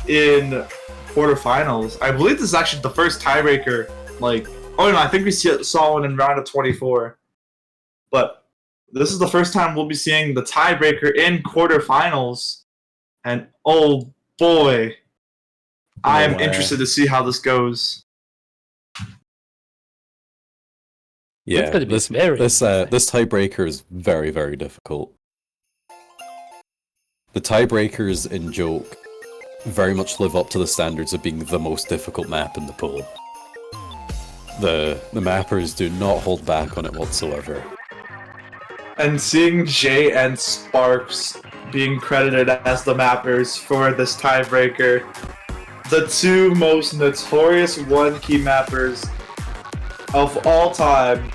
in quarterfinals. I believe this is actually the first tiebreaker. I think we saw one in round of 24. But this is the first time we'll be seeing the tiebreaker in quarterfinals. And oh boy, I am interested to see how this goes. Yeah, It's gonna be this very interesting. this tiebreaker is very, very difficult. The tiebreakers in Joke very much live up to the standards of being the most difficult map in the pool. The mappers do not hold back on it whatsoever. And seeing Jaye and Sparks being credited as the mappers for this tiebreaker, the two most notorious 1K mappers of all time,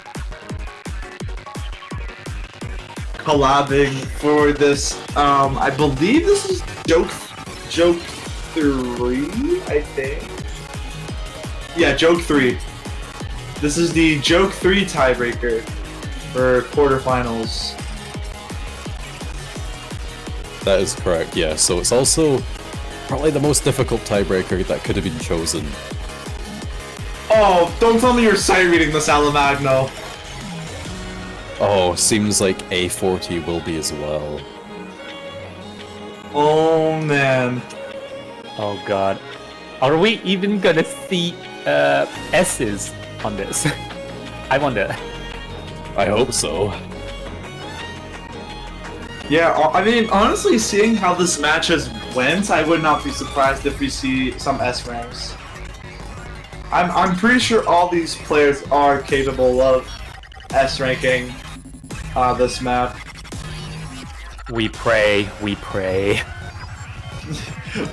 collabing for this. I believe this is Joke 3, I think. Yeah, Joke 3. This is the Joke 3 tiebreaker for quarterfinals. That is correct, yeah. So it's also probably the most difficult tiebreaker that could have been chosen. Oh, don't tell me you're sight reading this, Alamagno. Oh, seems like A40 will be as well. Oh man. Oh god. Are we even gonna see S's on this? I wonder. I hope so. Yeah, I mean, honestly, seeing how this match has went, I would not be surprised if we see some S ranks. I'm pretty sure all these players are capable of S ranking this map. We pray, we pray.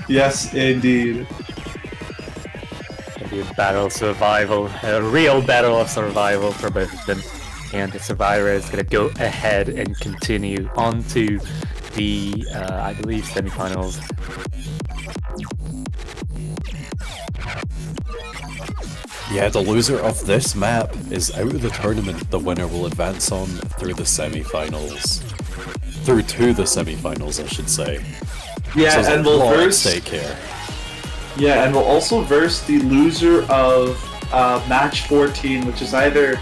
Yes, indeed. It'll be a battle of survival, a real battle of survival for both of them. And the survivor is gonna go ahead and continue on to the, I believe, semifinals. Yeah, the loser of this map is out of the tournament. The winner will advance on through the semifinals. Through to the semifinals, I should say. Yeah, So there's and a we'll lot at verse. stake here. Yeah, and we'll also verse the loser of match 14, which is either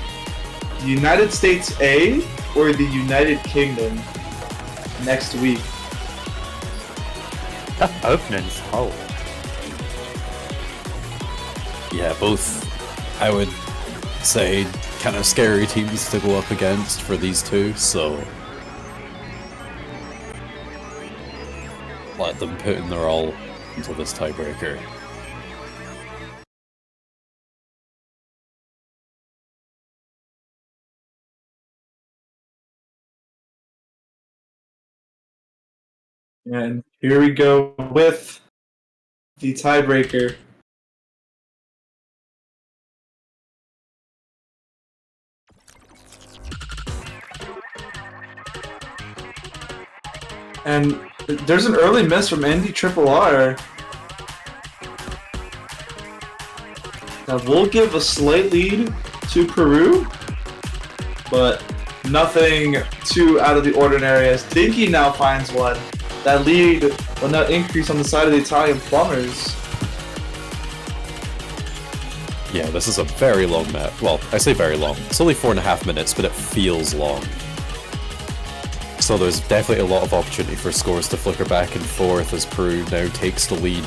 the United States A or the United Kingdom next week. Tough openings. Oh. Yeah, both, I would say, kind of scary teams to go up against for these two, so let them put in their all into this tiebreaker. And here we go with the tiebreaker. And there's an early miss from Indy Triple R. That will give a slight lead to Peru, but nothing too out of the ordinary as Dinky now finds one. That lead will now increase on the side of the Italian Plumbers. Yeah, this is a very long map. Well, I say very long. It's only 4.5 minutes, but it feels long. So there's definitely a lot of opportunity for scores to flicker back and forth as Peru now takes the lead.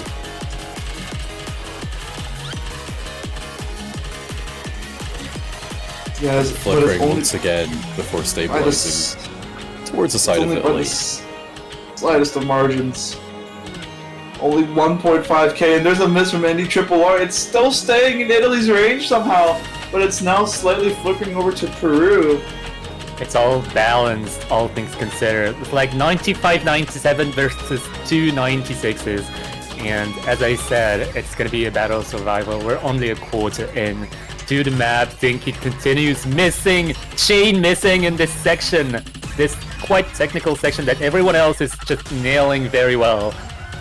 Yeah, Flickering once again before stabilizing towards the side of Italy. Slightest of margins. Only 1.5k, and there's a miss from Indy Triple R. It's still staying in Italy's range somehow, but it's now slightly flipping over to Peru. It's all balanced, all things considered. It's like 95-97 versus 296s. And as I said, it's gonna be a battle of survival. We're only a quarter in to the map. Dinky continues missing, chain missing in this section. This quite technical section that everyone else is just nailing very well.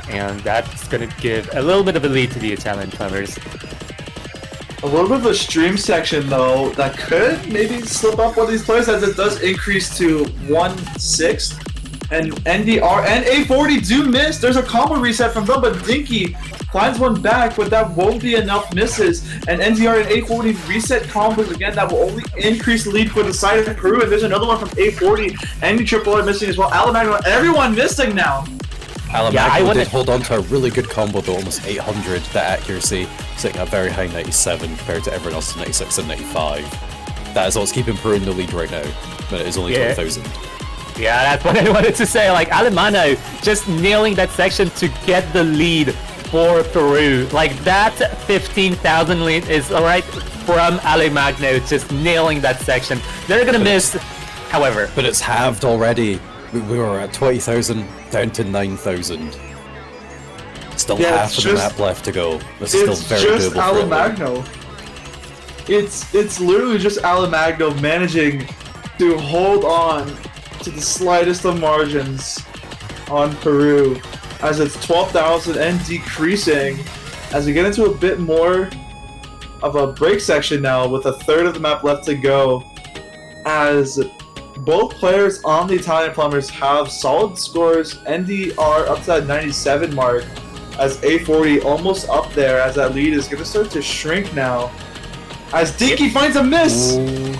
And that's gonna give a little bit of a lead to the Italian Plumbers. A little bit of a stream section though that could maybe slip up one of these players as it does increase to 1/6. And NDR and A40 do miss. There's a combo reset from them, but Dinky finds one back, but that won't be enough misses. And NDR and A40 reset combos again. That will only increase the lead for the side of Peru. And there's another one from A40 and the Triple are missing as well. Alamagno, everyone missing now. Alamagno did hold on to a really good combo though, almost 800. The accuracy sitting at a very high 97 compared to everyone else 96 and 95. That is what's keeping Peru in the lead right now, but it is only 20,000. Yeah, that's what I wanted to say. Like, Alemano just nailing that section to get the lead for Peru. Like, that 15,000 lead is alright from Alemagno, just nailing that section. They're gonna miss, however. But it's halved already. We were at 20,000 down to 9,000. Still half of the map left to go. This is still very doable. It's just Alemagno. It's literally just Alemagno managing to hold on to the slightest of margins on Peru as it's 12,000 and decreasing as we get into a bit more of a break section now with a third of the map left to go as both players on the Italian Plumbers have solid scores. NDR up to that 97 mark as A40 almost up there as that lead is going to start to shrink now as Dinky finds a miss. Ooh.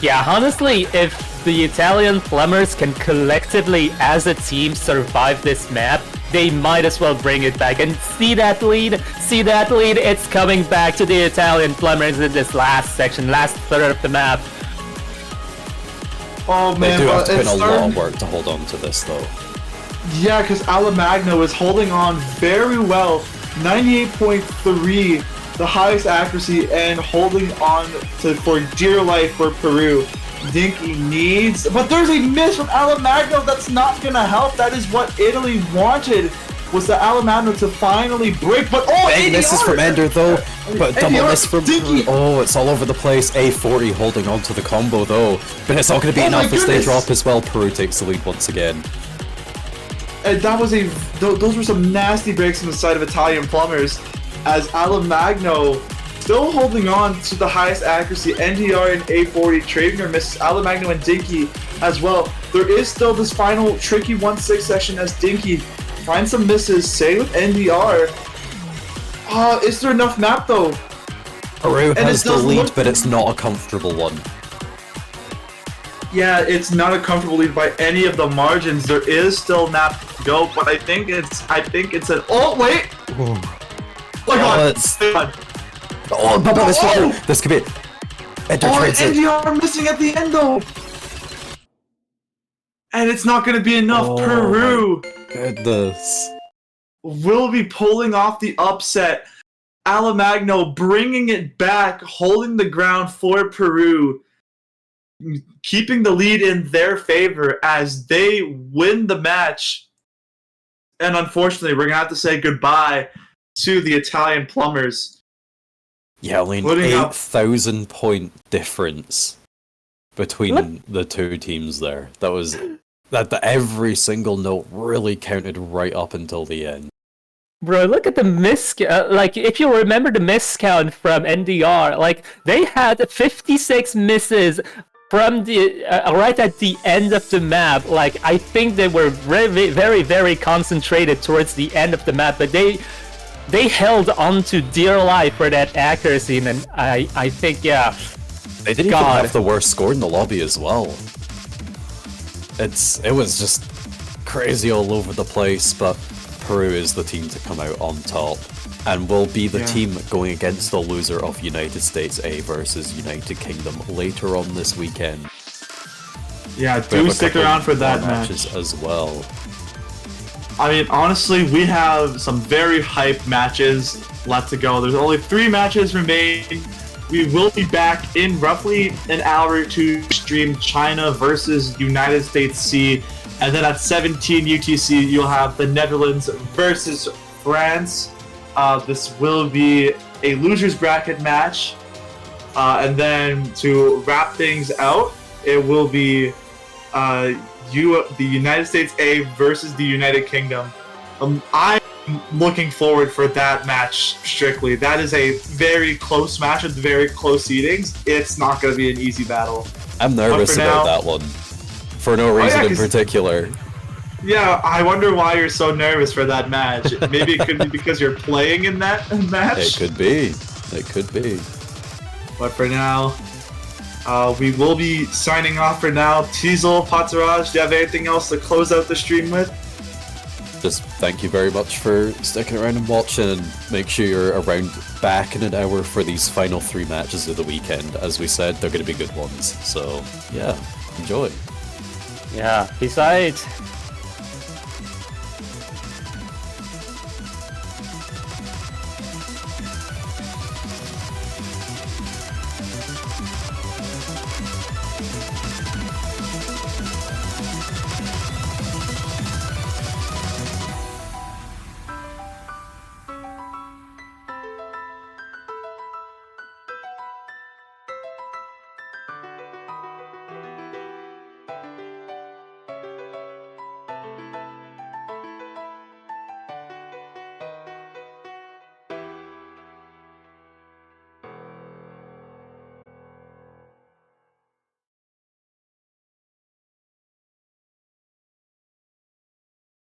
Yeah, honestly, if the Italian Plumbers can collectively, as a team, survive this map, they might as well bring it back. And see that lead, it's coming back to the Italian Plumbers in this last section, last third of the map. Oh man, they do have to put in a lot of work to hold on to this though. Yeah, because Alemagno is holding on very well, 98.3, the highest accuracy, and holding on to for dear life for Peru. Dinky needs, but there's a miss from Alemagno that's not gonna help. That is what Italy wanted, was the Alemagno to finally break. But big misses from Ender though, but double miss from Dinky. Oh, it's all over the place. A40 holding on to the combo though, but it's not gonna be enough as they drop as well. Peru takes the lead once again. And that was those were some nasty breaks on the side of Italian Plumbers, as Alemagno still holding on to the highest accuracy. NDR and A40 trading their misses. Alemagno and Dinky as well. There is still this final tricky 1/6 section as Dinky finds some misses. Same with NDR. Is there enough map though? Peru has the lead, but it's not a comfortable one. Yeah, it's not a comfortable lead by any of the margins. There is still map to go, but I think it's an. Oh wait! Ooh. Oh god! Oh, double miss. This could be it. NDR missing at the end though! And it's not gonna be enough. Peru! Goodness. Will be pulling off the upset. Alemagno bringing it back, holding the ground for Peru, keeping the lead in their favor as they win the match. And unfortunately, we're gonna have to say goodbye to the Italian Plumbers. Yeah, only an 8,000 point difference between the two teams there. That was that every single note really counted right up until the end. Bro, look at the miss. Like, if you remember the miss count from NDR, like they had 56 misses from the right at the end of the map. Like, I think they were very, very, very concentrated towards the end of the map, but they held on to dear life for that accuracy, and I think, yeah. They didn't even have the worst score in the lobby as well. It was just crazy all over the place, but Peru is the team to come out on top, and will be the team going against the loser of United States A versus United Kingdom later on this weekend. Yeah, do stick around for that match as well. I mean, honestly, we have some very hype matches left to go. There's only 3 matches remaining. We will be back in roughly an hour to stream China versus United States C. And then at 17 UTC, you'll have the Netherlands versus France. This will be a loser's bracket match. And then to wrap things out, it will be the United States A versus the United Kingdom. I'm I'm looking forward for that match strictly. That is a very close match with very close seedings. It's not going to be an easy battle. I'm nervous about that one. For no reason in particular. Yeah, I wonder why you're so nervous for that match. Maybe it could be because you're playing in that match. It could be. It could be. But for now, we will be signing off for now. Teezel, Paturages, do you have anything else to close out the stream with? Just thank you very much for sticking around and watching, and make sure you're around back in an hour for these final 3 matches of the weekend. As we said, they're going to be good ones. So, yeah, enjoy. Yeah, besides...